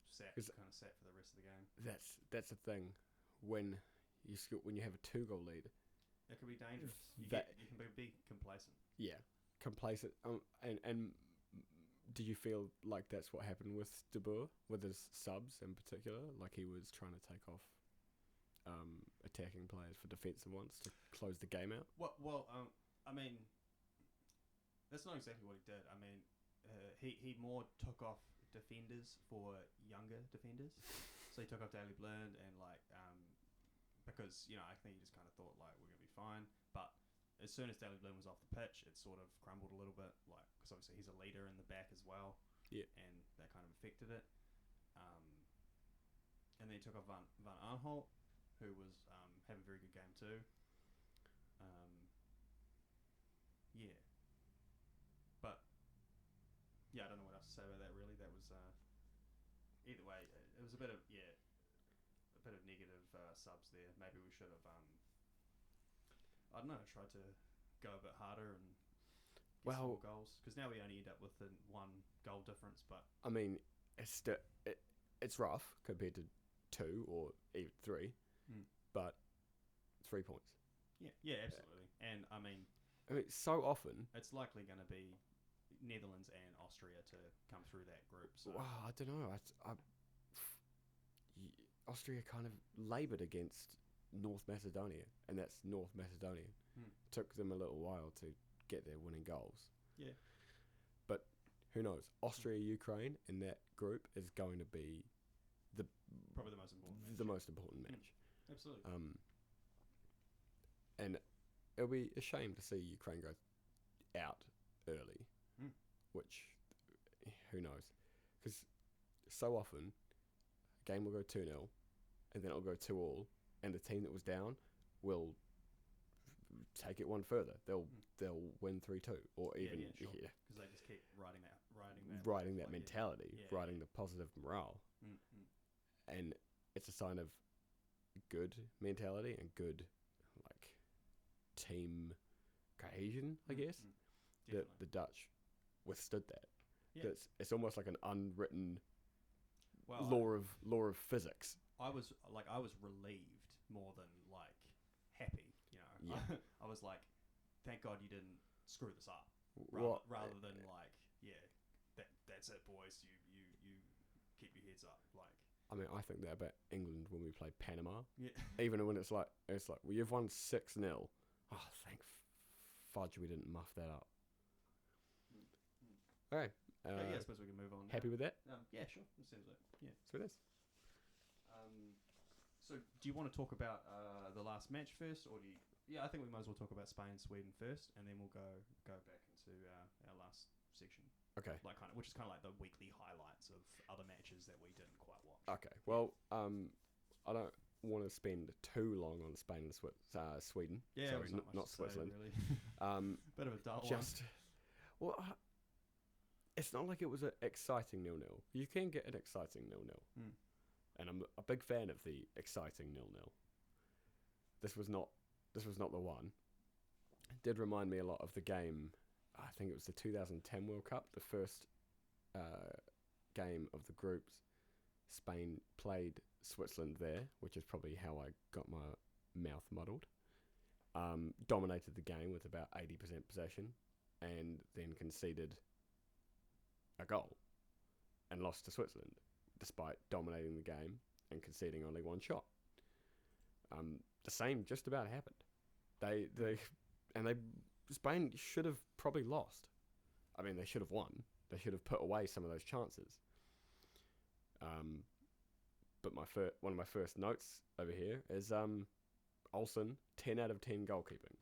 Speaker 1: sat for the rest of the game.
Speaker 2: That's the thing when you have a 2-goal lead,
Speaker 1: it can be dangerous. You can be complacent.
Speaker 2: Yeah, complacent. And do you feel like that's what happened with De Boer, with his subs in particular? Like he was trying to take off attacking players for defensive ones to close the game out?
Speaker 1: Well, I mean, that's not exactly what he did. I mean, he more took off defenders for younger defenders. So he took off Daley Blind and because I think he just kind of thought like we're gonna be fine, but as soon as Daley Blind was off the pitch, it sort of crumbled a little bit, like because obviously he's a leader in the back as well, and that kind of affected it. And then he took off Van Aanholt, who was having a very good game too. Yeah, but I don't know what else to say about that really. That was either way, it was a bit of negative subs there. Maybe we should have I don't know, tried to go a bit harder and get some more goals, because now we only end up with the 1 goal difference. But
Speaker 2: I mean, it's rough compared to 2 or even 3, but 3 points.
Speaker 1: Yeah, absolutely. And I mean,
Speaker 2: so often
Speaker 1: it's likely going to be Netherlands and Austria to come through that group. So.
Speaker 2: Well, I don't know. Austria kind of laboured against North Macedonia, and that's North Macedonia. Took them a little while to get their winning goals.
Speaker 1: Yeah.
Speaker 2: But who knows? Austria-Ukraine in that group is going to be
Speaker 1: probably the most important match.
Speaker 2: The most important match.
Speaker 1: Absolutely.
Speaker 2: And it'll be a shame to see Ukraine go out early, which who knows? Because so often a game will go 2-0 and then it'll go 2-2, and the team that was down will take it one further. They'll win 3-2 or even
Speaker 1: because they just keep riding that
Speaker 2: mentality, riding the positive morale. And it's a sign of good mentality and good team cohesion, I guess. The Dutch withstood that.
Speaker 1: Yeah.
Speaker 2: It's almost like an unwritten law of physics.
Speaker 1: I was relieved more than happy.
Speaker 2: Yeah.
Speaker 1: I was like, thank God you didn't screw this up. Rather than that's it, boys. You keep your heads up.
Speaker 2: I mean, I think that about England when we played Panama.
Speaker 1: Yeah.
Speaker 2: Even when it's like, well, you've won 6-0. Oh, thank fudge we didn't muff that up. Okay.
Speaker 1: I suppose we can move on.
Speaker 2: Happy with that?
Speaker 1: Yeah, sure. It seems like
Speaker 2: So it is.
Speaker 1: So do you want to talk about the last match first, or do you? Yeah, I think we might as well talk about Spain and Sweden first, and then we'll go back into our last section.
Speaker 2: Okay.
Speaker 1: Which is kind of like the weekly highlights of other matches that we didn't quite watch.
Speaker 2: Okay. Well, I don't want to spend too long on Spain and Sweden.
Speaker 1: Yeah,
Speaker 2: sorry, not Switzerland.
Speaker 1: Say, really. Bit of a dull
Speaker 2: one. It's not like it was an exciting 0-0. You can get an exciting 0-0. And I'm a big fan of the exciting 0-0. This was not the one. It did remind me a lot of the game. I think it was the 2010 World Cup, the first game of the groups. Spain played Switzerland there, which is probably how I got my mouth muddled. Dominated the game with about 80% possession, and then conceded a goal and lost to Switzerland, despite dominating the game and conceding only 1 shot. The same just about happened. Spain should have probably lost. I mean, they should have won. They should have put away some of those chances. But one of my first notes over here is Olsen, 10 out of 10 goalkeeping.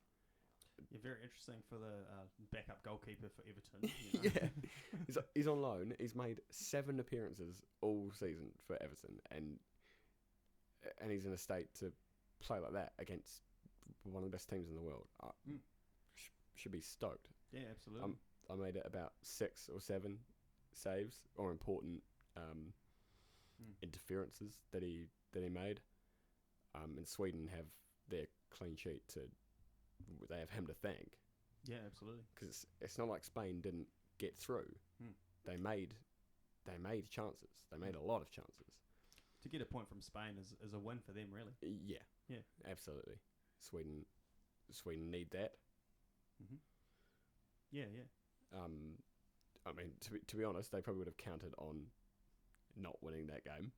Speaker 1: Yeah, very interesting for the backup goalkeeper for Everton.
Speaker 2: Yeah, he's on loan. He's made 7 appearances all season for Everton, and he's in a state to play like that against one of the best teams in the world. Should be stoked.
Speaker 1: Yeah, absolutely.
Speaker 2: I made it about 6 or 7 saves or important interferences that he made. And Sweden have their clean sheet they have him to thank.
Speaker 1: Yeah, absolutely.
Speaker 2: Because it's not like Spain didn't get through. They made chances. They made a lot of chances.
Speaker 1: To get a point from Spain is a win for them, really.
Speaker 2: Yeah, absolutely. Sweden need that.
Speaker 1: Yeah.
Speaker 2: I mean, to be honest, they probably would have counted on not winning that game.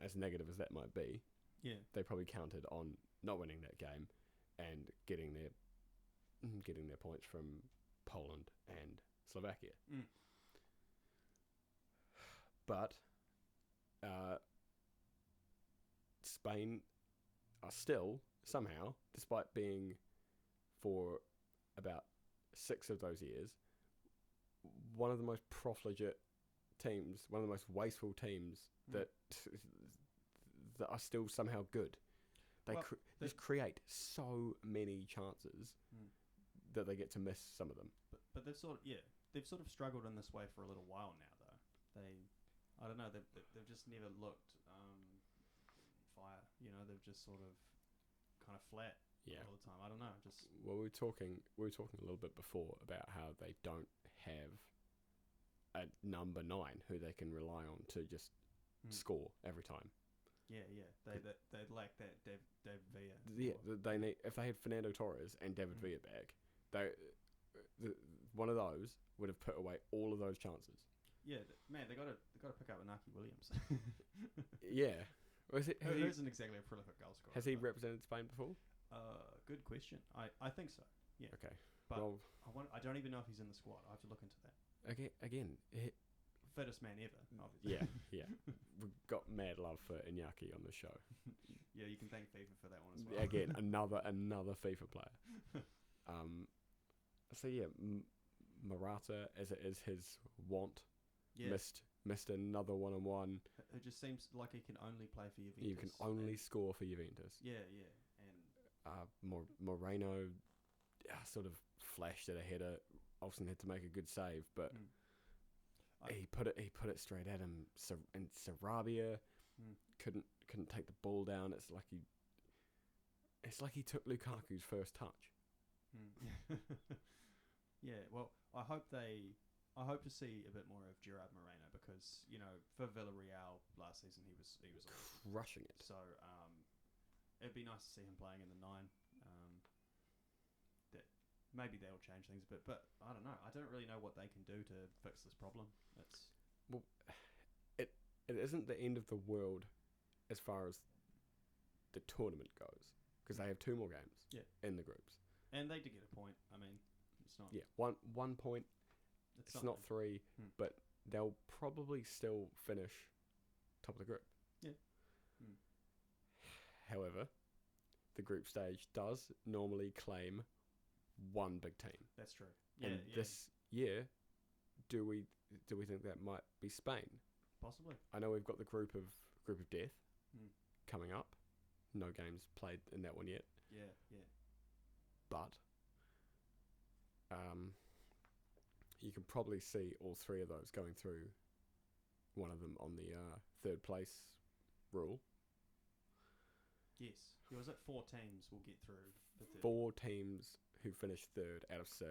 Speaker 2: As negative as that might be, they probably counted on not winning that game and getting their points from Poland and Slovakia. But Spain are still somehow, despite being for about 6 of those years, one of the most profligate teams, one of the most wasteful teams that are still somehow good. They just create so many chances that they get to miss some of them.
Speaker 1: But they've sort of struggled in this way for a little while now, though. I don't know, they've just never looked fire. You know, they've just sort of kind of flat all the time. I don't know.
Speaker 2: Well, we were talking a little bit before about how they don't have a number 9 who they can rely on to just score every time.
Speaker 1: Yeah. They lack that David Villa.
Speaker 2: Yeah, they need, if they had Fernando Torres and David Villa back, one of those would have put away all of those chances.
Speaker 1: Yeah, man, they got to pick up Inaki Williams.
Speaker 2: Yeah,
Speaker 1: who isn't exactly a prolific goal scorer.
Speaker 2: Has he represented Spain before?
Speaker 1: Good question. I think so. Yeah.
Speaker 2: Okay.
Speaker 1: But I don't even know if he's in the squad. I have to look into that.
Speaker 2: Again,
Speaker 1: fittest man ever, obviously.
Speaker 2: Yeah. We've got mad love for Iñaki on the show.
Speaker 1: Yeah, you can thank FIFA for that one as well.
Speaker 2: Again, another FIFA player. So yeah, Morata, as it is his want, missed another 1-on-1.
Speaker 1: It just seems like he can only play for Juventus.
Speaker 2: You can only score for Juventus.
Speaker 1: Yeah, and
Speaker 2: Moreno sort of flashed at a header. Olsen had to make a good save, but he put it straight at him. And Sarabia couldn't take the ball down. It's like he took Lukaku's first touch.
Speaker 1: Yeah, well, I hope to see a bit more of Gerard Moreno because, you know, for Villarreal last season he was awesome.
Speaker 2: Crushing it.
Speaker 1: So it'd be nice to see him playing in the 9. That maybe that'll change things a bit, but I don't know. I don't really know what they can do to fix this problem.
Speaker 2: It isn't the end of the world as far as the tournament goes because they have 2 more games in the groups.
Speaker 1: And they did get a point. I mean, it's not...
Speaker 2: Yeah, one point. It's not 3, but they'll probably still finish top of the group.
Speaker 1: Yeah.
Speaker 2: However, the group stage does normally claim one big team.
Speaker 1: That's true.
Speaker 2: And this year, do we think that might be Spain?
Speaker 1: Possibly.
Speaker 2: I know we've got the group of death coming up. No games played in that one yet.
Speaker 1: Yeah.
Speaker 2: But you can probably see all 3 of those going through. One of them on the 3rd place rule.
Speaker 1: Yes. Was it 4 teams will get through the 3rd?
Speaker 2: 4 teams who finish 3rd out of 6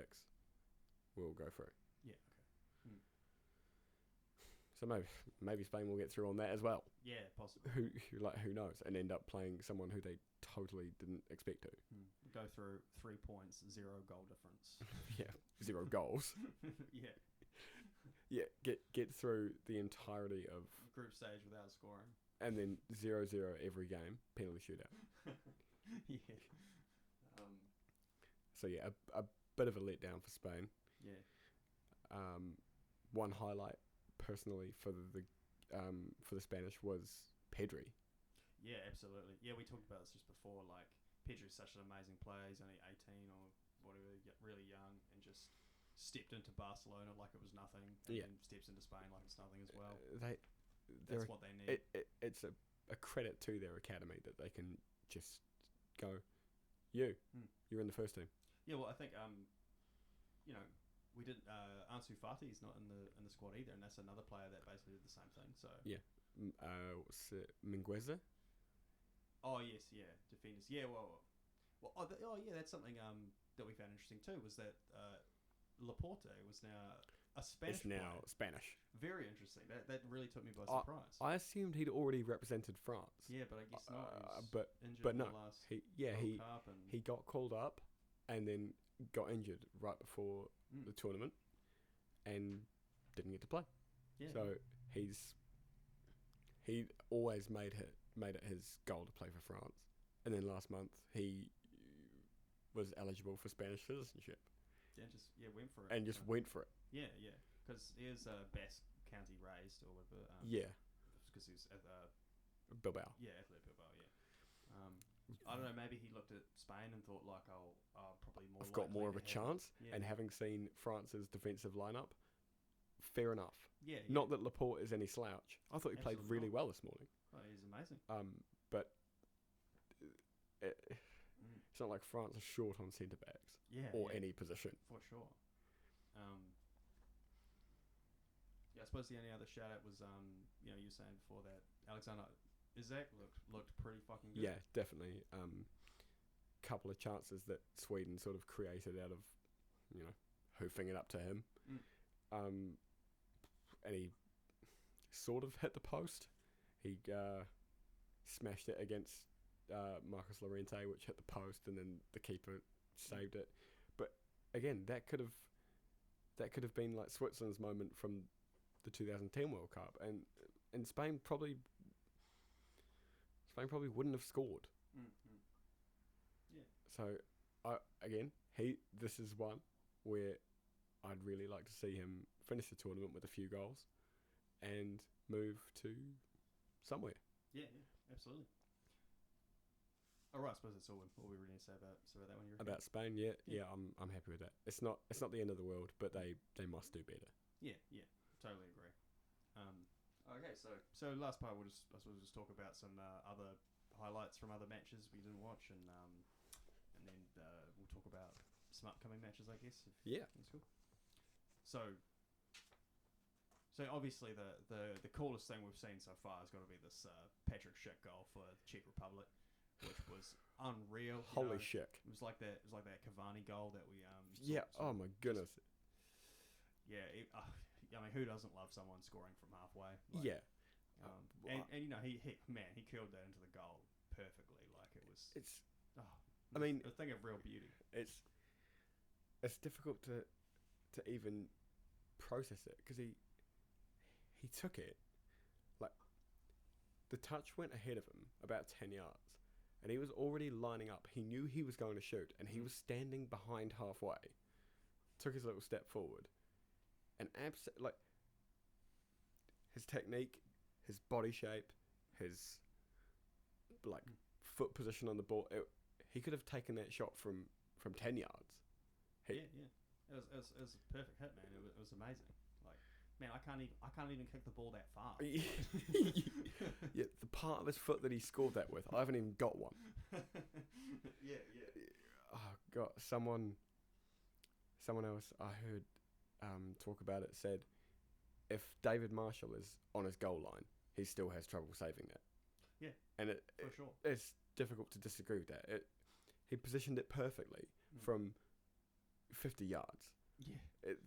Speaker 2: will go through.
Speaker 1: Yeah. Okay.
Speaker 2: So maybe Spain will get through on that as well.
Speaker 1: Yeah, possibly.
Speaker 2: Who knows? And end up playing someone who they totally didn't expect to.
Speaker 1: Go through 3 points, 0 goal difference.
Speaker 2: Yeah, 0 goals.
Speaker 1: Yeah.
Speaker 2: Yeah, get through the entirety of
Speaker 1: group stage without scoring.
Speaker 2: And then 0-0 every game, penalty shootout.
Speaker 1: Yeah.
Speaker 2: So yeah, a bit of a letdown for Spain.
Speaker 1: Yeah.
Speaker 2: One highlight personally for the Spanish was Pedri.
Speaker 1: Yeah, absolutely. Yeah, we talked about this just before. Like, Pedri's such an amazing player. He's only 18 or whatever, really young, and just stepped into Barcelona like it was nothing, and then steps into Spain like it's nothing as well. That's what they need.
Speaker 2: It's a credit to their academy that they can just go, you're in the first team.
Speaker 1: Yeah, well, I think you know, we didn't. Ansu Fati's not in the squad either, and that's another player that basically did the same thing. So
Speaker 2: yeah, what's it, Mingueza?
Speaker 1: Oh yes, yeah, defenders. Yeah, yeah, that's something that we found interesting too. Was that Laporte was now a Spanish.
Speaker 2: It's now
Speaker 1: player.
Speaker 2: Spanish.
Speaker 1: Very interesting. That really took me by surprise.
Speaker 2: I assumed he'd already represented France.
Speaker 1: Yeah, but I guess not.
Speaker 2: But no,
Speaker 1: he Cup and
Speaker 2: he got called up and then got injured right before the tournament and didn't get to play.
Speaker 1: Yeah.
Speaker 2: So he always made it his goal to play for France, and then last month he was eligible for Spanish citizenship.
Speaker 1: Yeah, went for it.
Speaker 2: And just went for it.
Speaker 1: Yeah, because he is Basque County raised or whatever. because he's at
Speaker 2: Bilbao.
Speaker 1: Athletic Bilbao. Yeah. I don't know. Maybe he looked at Spain and thought like, I'll probably more.
Speaker 2: I've got more of a chance.
Speaker 1: Yeah.
Speaker 2: And having seen France's defensive lineup, fair enough.
Speaker 1: Yeah.
Speaker 2: Not that Laporte is any slouch. I thought he played
Speaker 1: Absolutely
Speaker 2: really
Speaker 1: not.
Speaker 2: well this morning.
Speaker 1: Oh, he's amazing.
Speaker 2: But it's not like France are short on centre backs or any position.
Speaker 1: For sure. I suppose the only other shout out was you were saying before that Alexander Isak looked pretty fucking good.
Speaker 2: Yeah, definitely. Couple of chances that Sweden sort of created out of, hoofing it up to him. And he sort of hit the post. He smashed it against Marcus Llorente, which hit the post, and then the keeper saved it. But again, that could have been like Switzerland's moment from the 2010 World Cup, and Spain probably wouldn't have scored. Yeah. So, this is one where I'd really like to see him finish the tournament with a few goals and move to somewhere.
Speaker 1: Yeah, absolutely. All right, I suppose that's all we really need to say about that one.
Speaker 2: About Spain, yeah, I'm happy with that. It's not the end of the world, but they must do better.
Speaker 1: Yeah, totally agree. Okay, so last part we'll just talk about some other highlights from other matches we didn't watch, and then we'll talk about some upcoming matches, I guess.
Speaker 2: Yeah,
Speaker 1: that's cool. So obviously the coolest thing we've seen so far has got to be this Patrick Schick goal for the Czech Republic, which was unreal.
Speaker 2: Holy shit!
Speaker 1: It was like that Cavani goal that we
Speaker 2: oh my goodness.
Speaker 1: Yeah, I mean, who doesn't love someone scoring from halfway?
Speaker 2: Yeah.
Speaker 1: And he killed that into the goal perfectly. Like it was.
Speaker 2: I mean,
Speaker 1: a thing of real beauty.
Speaker 2: It's difficult to even process it because he took it, like the touch went ahead of him about 10 yards, and he was already lining up. He knew he was going to shoot, and he was standing behind halfway. Took his little step forward, and his technique, his body shape, his foot position on the ball. He could have taken that shot from 10 yards.
Speaker 1: Yeah. It was a perfect hit, man. It was amazing. Like, man, I can't even kick the ball that far.
Speaker 2: Yeah, the part of his foot that he scored that with, I haven't even got one.
Speaker 1: Yeah.
Speaker 2: Oh God, someone else I heard talk about it said, if David Marshall is on his goal line, he still has trouble saving that.
Speaker 1: Yeah,
Speaker 2: and
Speaker 1: for sure,
Speaker 2: it's difficult to disagree with that. He positioned it perfectly from 50 yards.
Speaker 1: Yeah, it's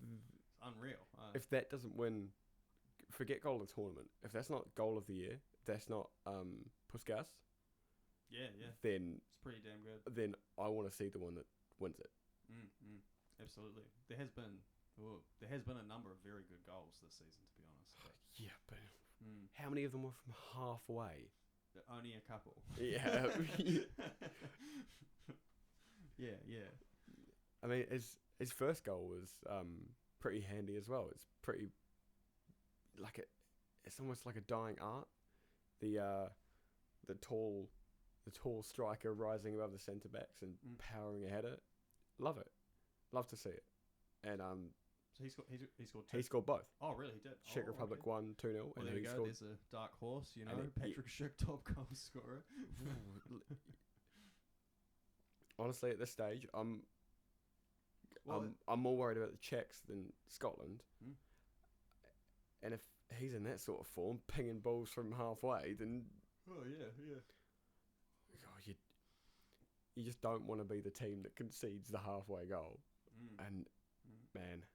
Speaker 1: unreal.
Speaker 2: If that doesn't win, forget goal of the tournament. If that's not goal of the year, that's not Puskas.
Speaker 1: Yeah.
Speaker 2: Then
Speaker 1: it's pretty damn good.
Speaker 2: Then I want to see the one that wins it.
Speaker 1: Absolutely. There has been a number of very good goals this season, to be honest.
Speaker 2: Yeah, but how many of them were from halfway?
Speaker 1: Only a couple.
Speaker 2: Yeah.
Speaker 1: Yeah.
Speaker 2: I mean, his first goal was pretty handy as well. It's pretty it's almost like a dying art. The tall striker rising above the centre backs and powering ahead of it. Love it. Love to see it. And
Speaker 1: so he scored two?
Speaker 2: He scored both.
Speaker 1: Oh, really? He did?
Speaker 2: Czech Republic won 2-0.
Speaker 1: Well,
Speaker 2: and
Speaker 1: there
Speaker 2: he
Speaker 1: you go.
Speaker 2: scored.
Speaker 1: There's a dark horse, Patrick Schick, top goal scorer.
Speaker 2: Honestly, at this stage, I'm more worried about the Czechs than Scotland. And if he's in that sort of form, pinging balls from halfway, then...
Speaker 1: Oh, yeah.
Speaker 2: God, you just don't want to be the team that concedes the halfway goal. And, man,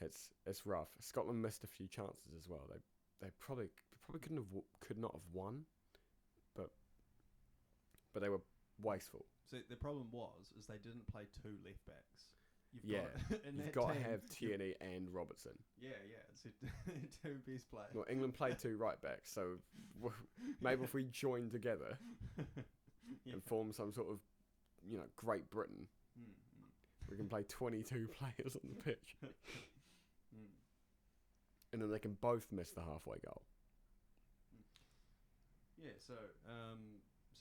Speaker 2: it's rough. Scotland missed a few chances as well. They probably could not have won, but they were wasteful.
Speaker 1: So the problem is they didn't play two left backs.
Speaker 2: You've got to have Tierney and Robertson.
Speaker 1: Yeah, it's two best players.
Speaker 2: Well, England played two right backs, so maybe if we join together and form some sort of, Great Britain, we can play 22 players on the pitch. and then they can both miss the halfway goal.
Speaker 1: Yeah. So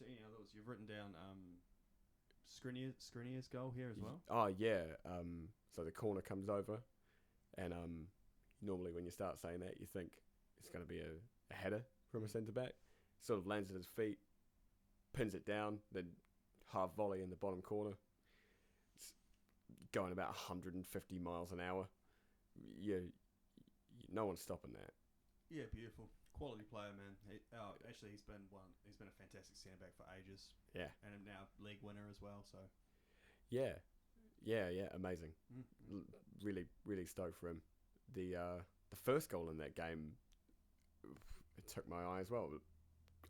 Speaker 1: any others you've written down? Skriniar's goal here as well.
Speaker 2: Oh yeah. So the corner comes over, and normally when you start saying that, you think it's going to be a header from a centre back. Sort of lands at his feet, pins it down, then half volley in the bottom corner. It's going about 150 miles an hour. No one's stopping that.
Speaker 1: Yeah, beautiful. Quality player, man. Actually, he's been a fantastic centre back for ages.
Speaker 2: Yeah,
Speaker 1: and now league winner as well. So
Speaker 2: yeah, amazing. Really, really stoked for him. The first goal in that game, it took my eye as well.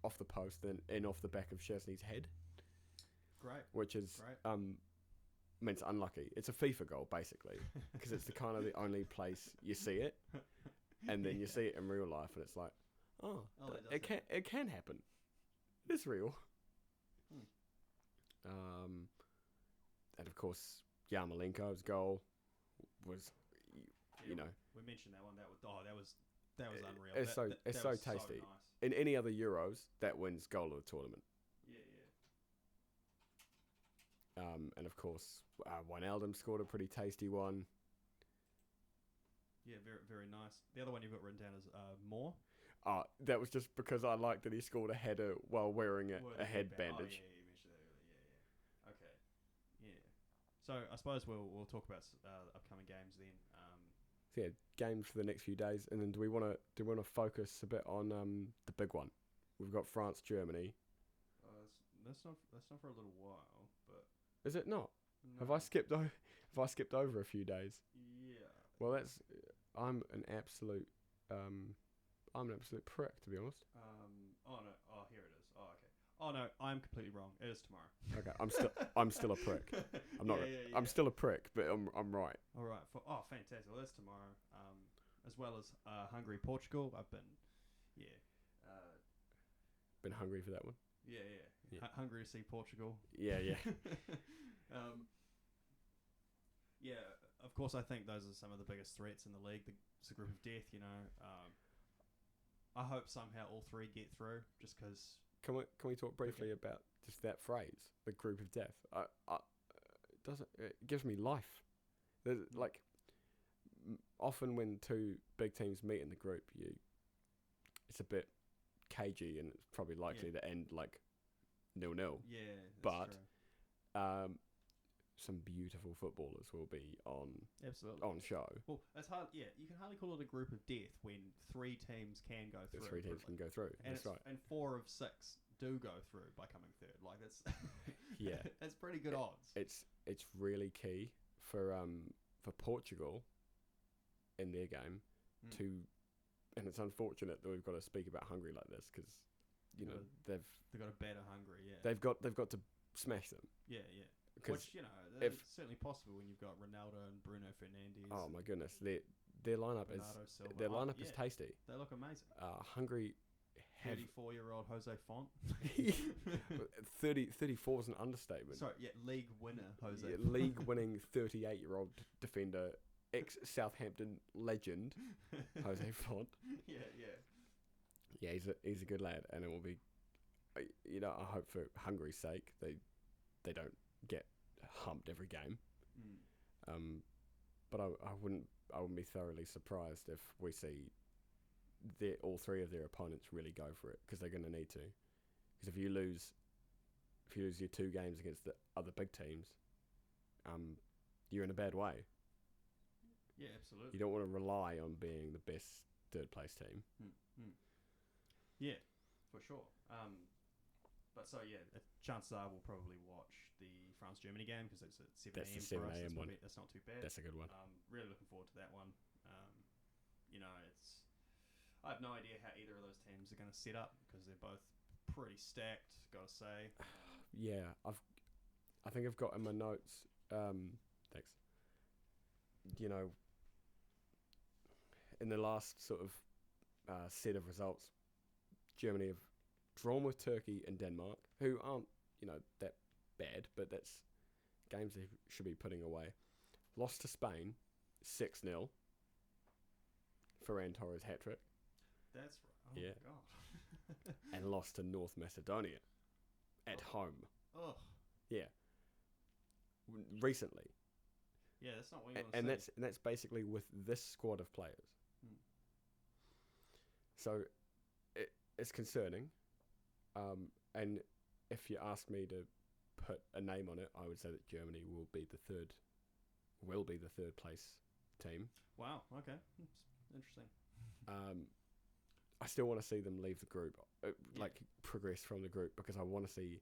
Speaker 2: Off the post and in off the back of Szczesny's head.
Speaker 1: Great.
Speaker 2: Which is
Speaker 1: great.
Speaker 2: I mean, it's unlucky. It's a FIFA goal basically because it's the only place you see it, and then you see it in real life, and it's like, it can happen. It's real. And of course, Yarmolenko's goal was,
Speaker 1: we mentioned that one. That was unreal.
Speaker 2: It's so tasty.
Speaker 1: So nice.
Speaker 2: In any other Euros, that wins goal of the tournament.
Speaker 1: Yeah.
Speaker 2: And of course, Wijnaldum scored a pretty tasty one.
Speaker 1: Yeah, very, very nice. The other one you've got written down is Moore.
Speaker 2: That was just because I liked that he scored a header while wearing a head bandage.
Speaker 1: Oh, yeah, you mentioned that earlier. Yeah. Okay. Yeah. So I suppose we'll talk about upcoming games then.
Speaker 2: So yeah, games for the next few days, and then do we want to focus a bit on the big one? We've got France, Germany.
Speaker 1: That's not for a little while, but
Speaker 2: is it not?
Speaker 1: No.
Speaker 2: Have I skipped over a few days?
Speaker 1: Yeah.
Speaker 2: Well, I'm an absolute prick, to be honest.
Speaker 1: Oh no. Oh, here it is. Oh, okay. Oh no, I'm completely wrong. It is tomorrow.
Speaker 2: Okay, I'm still a prick. I'm not.
Speaker 1: Yeah.
Speaker 2: I'm still a prick, but I'm right.
Speaker 1: All right. Fantastic. Well, that's tomorrow. As well as Hungary, Portugal. I've been,
Speaker 2: been hungry for that one.
Speaker 1: Yeah. Hungry to see Portugal.
Speaker 2: Yeah.
Speaker 1: Yeah. Of course, I think those are some of the biggest threats in the league. It's a group of death. I hope somehow all three get through. Just because.
Speaker 2: Can we talk briefly about just that phrase, the group of death? It gives me life. There's, often when two big teams meet in the group, it's a bit cagey and it's probably likely to end 0-0.
Speaker 1: Yeah,
Speaker 2: but true. Some beautiful footballers will be on show.
Speaker 1: Well, it's hard. Yeah, you can hardly call it a group of death when three teams can go through.
Speaker 2: The three teams can go through.
Speaker 1: And
Speaker 2: that's right.
Speaker 1: And 4 of 6 do go through by coming third. That's
Speaker 2: yeah,
Speaker 1: that's pretty good odds.
Speaker 2: It's really key for Portugal in their game to, and it's unfortunate that we've got to speak about Hungary like this because they've
Speaker 1: got to batter Hungary. Yeah,
Speaker 2: they've got to smash them.
Speaker 1: Yeah. Which it's certainly possible when you've got Ronaldo and Bruno Fernandes.
Speaker 2: Oh my goodness, their lineup is tasty.
Speaker 1: They look amazing.
Speaker 2: Hungary.
Speaker 1: 34-year-old Jose Font.
Speaker 2: 34 is an understatement.
Speaker 1: Sorry, league winner Jose.
Speaker 2: Yeah, league winning 38-year-old defender, ex-Southampton legend Jose Font. Yeah, he's a good lad, and it will be. I hope for Hungary's sake they don't get humped every game. But I wouldn't be thoroughly surprised if we see all three of their opponents really go for it, because they're going to need to. Because if you lose your 2 games against the other big teams, you're in a bad way.
Speaker 1: Yeah, absolutely.
Speaker 2: You don't want to rely on being the best third place team.
Speaker 1: Yeah, for sure. But chances are we'll probably watch the France-Germany game because it's at 7 a.m.
Speaker 2: That's the 7 a.m. one.
Speaker 1: That's not too bad.
Speaker 2: That's a good one.
Speaker 1: Really looking forward to that one. I have no idea how either of those teams are going to set up because they're both pretty stacked, got to say.
Speaker 2: Yeah, I think I've got in my notes. Thanks. In the last sort of set of results, Germany have drawn with Turkey and Denmark, who aren't that bad, but that's games they should be putting away. Lost to Spain 6-0. Ferran Torres hat-trick.
Speaker 1: That's right. Oh,
Speaker 2: Yeah.
Speaker 1: my God.
Speaker 2: And lost to North Macedonia at home.
Speaker 1: Oh.
Speaker 2: Yeah. Recently.
Speaker 1: Yeah, that's not what you want
Speaker 2: And
Speaker 1: to see.
Speaker 2: that's basically with this squad of players.
Speaker 1: Hmm.
Speaker 2: So it's concerning. And if you ask me to put a name on it, I would say that Germany will be the third place team.
Speaker 1: Wow. Okay. It's interesting.
Speaker 2: I still want to see them leave the group, progress from the group, because I want to see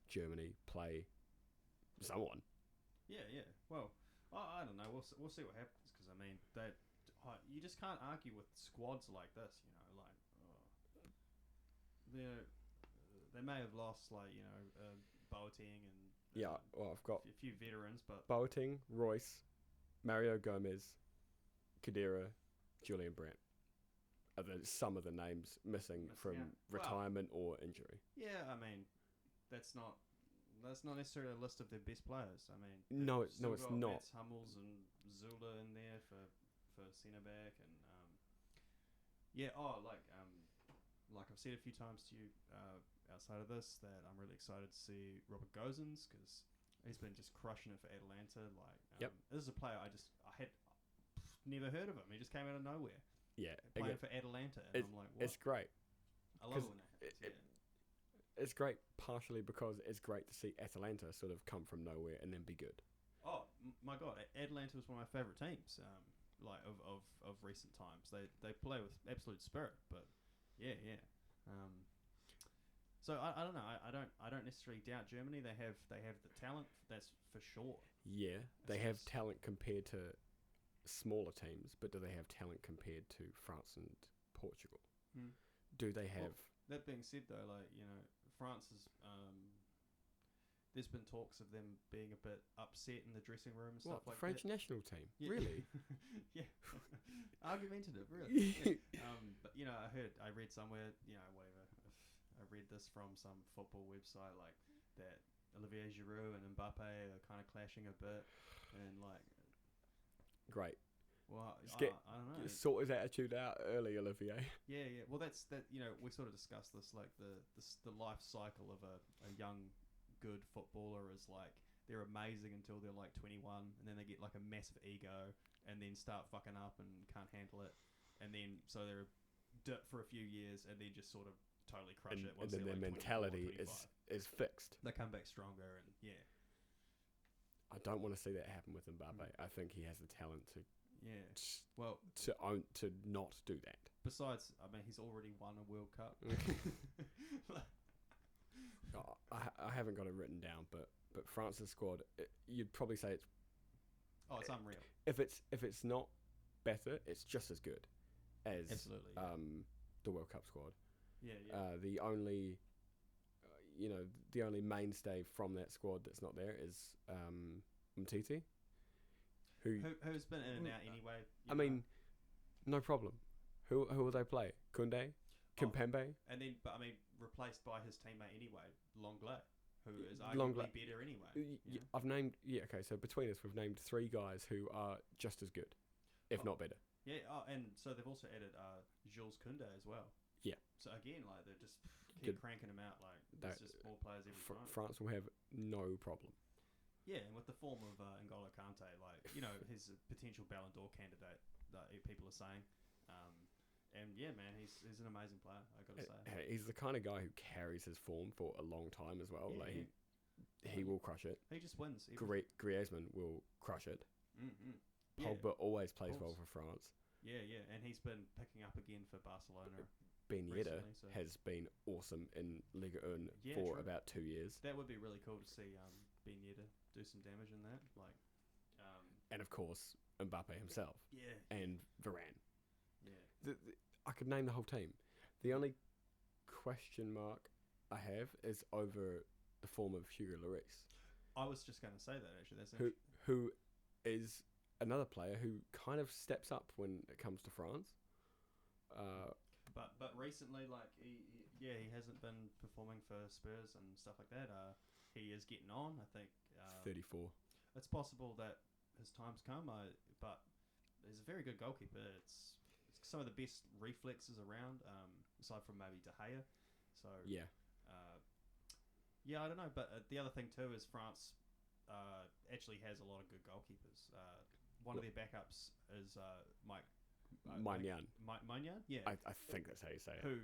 Speaker 2: Germany play someone.
Speaker 1: Yeah. Well, I don't know. We'll see what happens, because I mean you just can't argue with squads like this. They may have lost Boateng and
Speaker 2: I've got
Speaker 1: a few veterans, but
Speaker 2: Boateng, Royce, Mario Gomez, Khedira, Julian Brandt are some of the names missing from retirement or injury.
Speaker 1: Yeah, I mean that's not necessarily a list of their best players. I mean,
Speaker 2: no, it's not.
Speaker 1: Mats Hummels and Zula in there for centre back, and like I've said a few times to you outside of this, that I'm really excited to see Robert Gosens, because he's been just crushing it for Atalanta. This is a player I had never heard of him. He just came out of nowhere.
Speaker 2: Yeah,
Speaker 1: playing for Atalanta, and I'm like, what?
Speaker 2: It's great.
Speaker 1: I love it when that happens.
Speaker 2: It's great, partially because it's great to see Atalanta sort of come from nowhere and then be good.
Speaker 1: Oh my God, Atalanta was one of my favourite teams. Of recent times, they play with absolute spirit. But yeah. So I don't know. I don't necessarily doubt Germany. They have the talent, that's for sure.
Speaker 2: Yeah, they have talent compared to smaller teams, but do they have talent compared to France and Portugal? Do they have?
Speaker 1: Well, that being said, though, France is. There's been talks of them being a bit upset in the dressing room and stuff like
Speaker 2: the French
Speaker 1: that.
Speaker 2: national team?
Speaker 1: Yeah.
Speaker 2: Really?
Speaker 1: Yeah. Argumentative, really. Yeah. But I read somewhere, whatever. I read this from some football website, that Olivier Giroud and Mbappe are kind of clashing a bit, and
Speaker 2: great.
Speaker 1: Well, I don't know.
Speaker 2: Sort his attitude out early, Olivier.
Speaker 1: Yeah. Well, that's that. We sort of discussed this, the life cycle of a young, good footballer is they're amazing until they're 21, and then they get a massive ego, and then start fucking up and can't handle it, and then so they're dip for a few years, and then just sort of totally crush it.
Speaker 2: And then their mentality is fixed.
Speaker 1: They come back stronger, and yeah.
Speaker 2: I don't want to see that happen with Mbappe. I think he has the talent to.
Speaker 1: Yeah.
Speaker 2: To not do that.
Speaker 1: Besides, I mean, he's already won a World Cup.
Speaker 2: I haven't got it written down, but France's squad, you'd probably say it's.
Speaker 1: Oh, it's unreal.
Speaker 2: If it's not better, it's just as good as
Speaker 1: absolutely
Speaker 2: the World Cup squad.
Speaker 1: Yeah.
Speaker 2: The only mainstay from that squad that's not there is Umtiti,
Speaker 1: who's been in and out anyway.
Speaker 2: I mean, no problem. Who will they play? Koundé, Kimpembe,
Speaker 1: and then replaced by his teammate anyway, Longley, who is arguably better anyway.
Speaker 2: I've named so between us we've named 3 guys who are just as good, if not better.
Speaker 1: Yeah. And so they've also added Jules Koundé as well.
Speaker 2: Yeah.
Speaker 1: So again, they just keep cranking them out. There's just more players every time.
Speaker 2: France will have no problem.
Speaker 1: Yeah, and with the form of N'Golo Kante, he's a potential Ballon d'Or candidate that people are saying. And yeah, man, he's an amazing player, I gotta say.
Speaker 2: He's the kind of guy who carries his form for a long time as well. Yeah, he will crush it.
Speaker 1: He just wins.
Speaker 2: Griezmann will crush it.
Speaker 1: Mm-hmm.
Speaker 2: Pogba always plays well for France.
Speaker 1: Yeah, and he's been picking up again for Barcelona.
Speaker 2: Ben Yedder has been awesome in Liga 1 for about 2 years.
Speaker 1: That would be really cool to see Ben Yedder do some damage in that.
Speaker 2: And of course, Mbappe himself.
Speaker 1: Yeah.
Speaker 2: And Varane.
Speaker 1: Yeah.
Speaker 2: I could name the whole team. The only question mark I have is over the form of Hugo Lloris.
Speaker 1: I was just going to say that, actually. That's
Speaker 2: who is another player who kind of steps up when it comes to France.
Speaker 1: But recently, he hasn't been performing for Spurs and stuff like that. He is getting on, I think.
Speaker 2: 34.
Speaker 1: It's possible that his time's come, but he's a very good goalkeeper. It's some of the best reflexes around, aside from maybe De Gea. So
Speaker 2: Yeah.
Speaker 1: I don't know. But the other thing too is France actually has a lot of good goalkeepers. One of their backups is Mike
Speaker 2: Magnan.
Speaker 1: Magnan, yeah.
Speaker 2: I think that's how you say it.
Speaker 1: Who,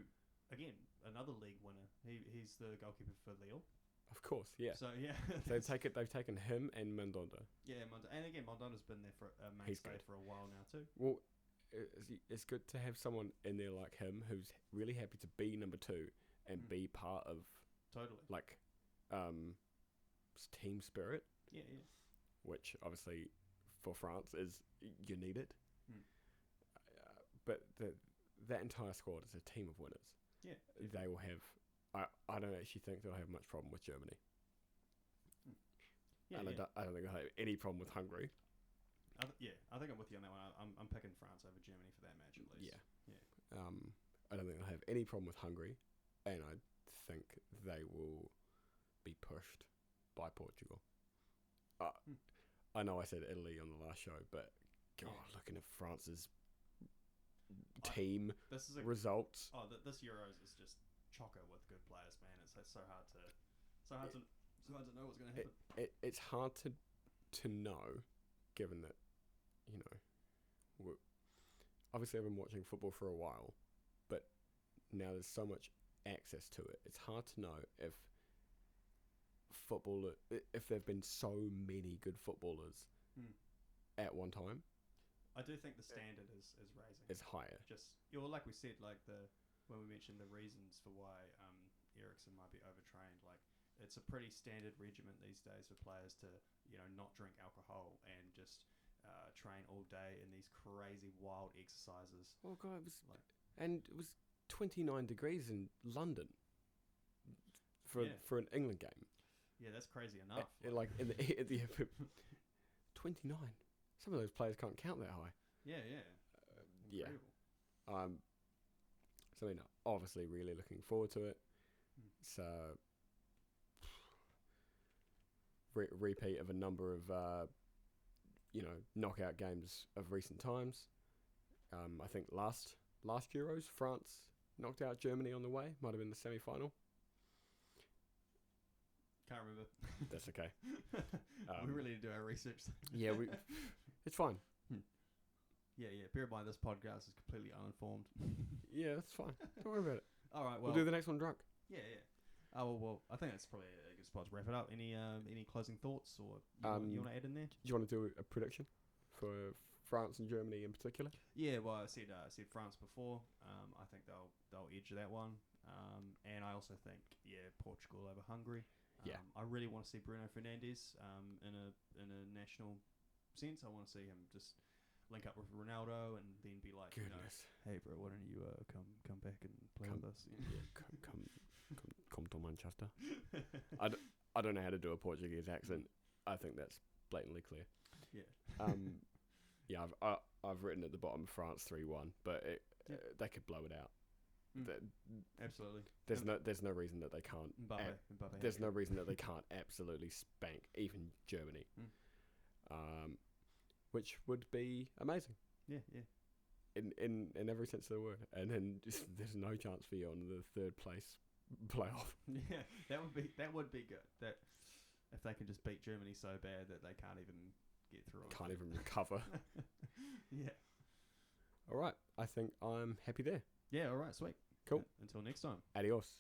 Speaker 1: again, another league winner. He's the goalkeeper for Lille.
Speaker 2: Of course, yeah.
Speaker 1: So yeah,
Speaker 2: They've taken him and Mandanda.
Speaker 1: Yeah, and again, Mondona's been there for a mainstay for a while now too.
Speaker 2: Well, it's good to have someone in there like him who's really happy to be number 2 and be part of
Speaker 1: Totally.
Speaker 2: like team spirit.
Speaker 1: Yeah.
Speaker 2: Which obviously for France is you need it. But that entire squad is a team of winners.
Speaker 1: Yeah,
Speaker 2: they will have. I don't actually think they'll have much problem with Germany.
Speaker 1: Yeah,
Speaker 2: and I don't think they'll have any problem with Hungary.
Speaker 1: I think I'm with you on that one. I'm picking France over Germany for that match at least.
Speaker 2: Yeah. I don't think they'll have any problem with Hungary, and I think they will be pushed by Portugal. I know I said Italy on the last show, but God, looking at France's team results.
Speaker 1: This Euros is just chocker with good players, man. It's so hard to know what's going to happen.
Speaker 2: It's hard to know, given that obviously I've been watching football for a while, but now there's so much access to it. It's hard to know if there've been so many good footballers at one time.
Speaker 1: I do think the standard is rising.
Speaker 2: It's higher.
Speaker 1: Just like we said, like when we mentioned the reasons for why Eriksen might be overtrained, like it's a pretty standard regimen these days for players to not drink alcohol and just train all day in these crazy wild exercises.
Speaker 2: Oh God, it was 29 degrees in London for an England game.
Speaker 1: Yeah, that's crazy enough.
Speaker 2: In the 29. Some of those players can't count that high.
Speaker 1: Yeah.
Speaker 2: Incredible. So obviously really looking forward to it. It's a repeat of a number of knockout games of recent times. I think last Euros, France knocked out Germany on the way. Might have been the semi-final.
Speaker 1: Can't remember.
Speaker 2: That's okay.
Speaker 1: We really need to do our research.
Speaker 2: Yeah, it's fine.
Speaker 1: Yeah. Bear in mind, this podcast is completely uninformed.
Speaker 2: Yeah, that's fine. Don't worry about it.
Speaker 1: All right,
Speaker 2: we'll do the next one drunk.
Speaker 1: Yeah. Well, I think that's probably a good spot to wrap it up. Any closing thoughts or you want to add in there?
Speaker 2: Do you want to do a prediction for France and Germany in particular?
Speaker 1: Yeah, well, I said France before. I think they'll edge that one. And I also think Portugal over Hungary. I really want to see Bruno Fernandes in a national sense. I want to see him just link up with Ronaldo and then be like, hey bro, why don't you come back and play with us?
Speaker 2: Come to Manchester. I don't know how to do a Portuguese accent. I think that's blatantly clear. Yeah. I've written at the bottom France 3-1, but they could blow it out.
Speaker 1: Absolutely.
Speaker 2: There's no reason that they can't.
Speaker 1: Mbappe
Speaker 2: there's no reason that they can't absolutely spank even Germany, which would be amazing.
Speaker 1: Yeah.
Speaker 2: In every sense of the word, and then there's no chance for you on the third place playoff.
Speaker 1: Yeah, that would be good. That if they can just beat Germany so bad that they can't even get through.
Speaker 2: Can't even recover.
Speaker 1: Yeah.
Speaker 2: All right, I think I'm happy there.
Speaker 1: Yeah. All right. Sweet.
Speaker 2: Cool.
Speaker 1: Until next time.
Speaker 2: Adios.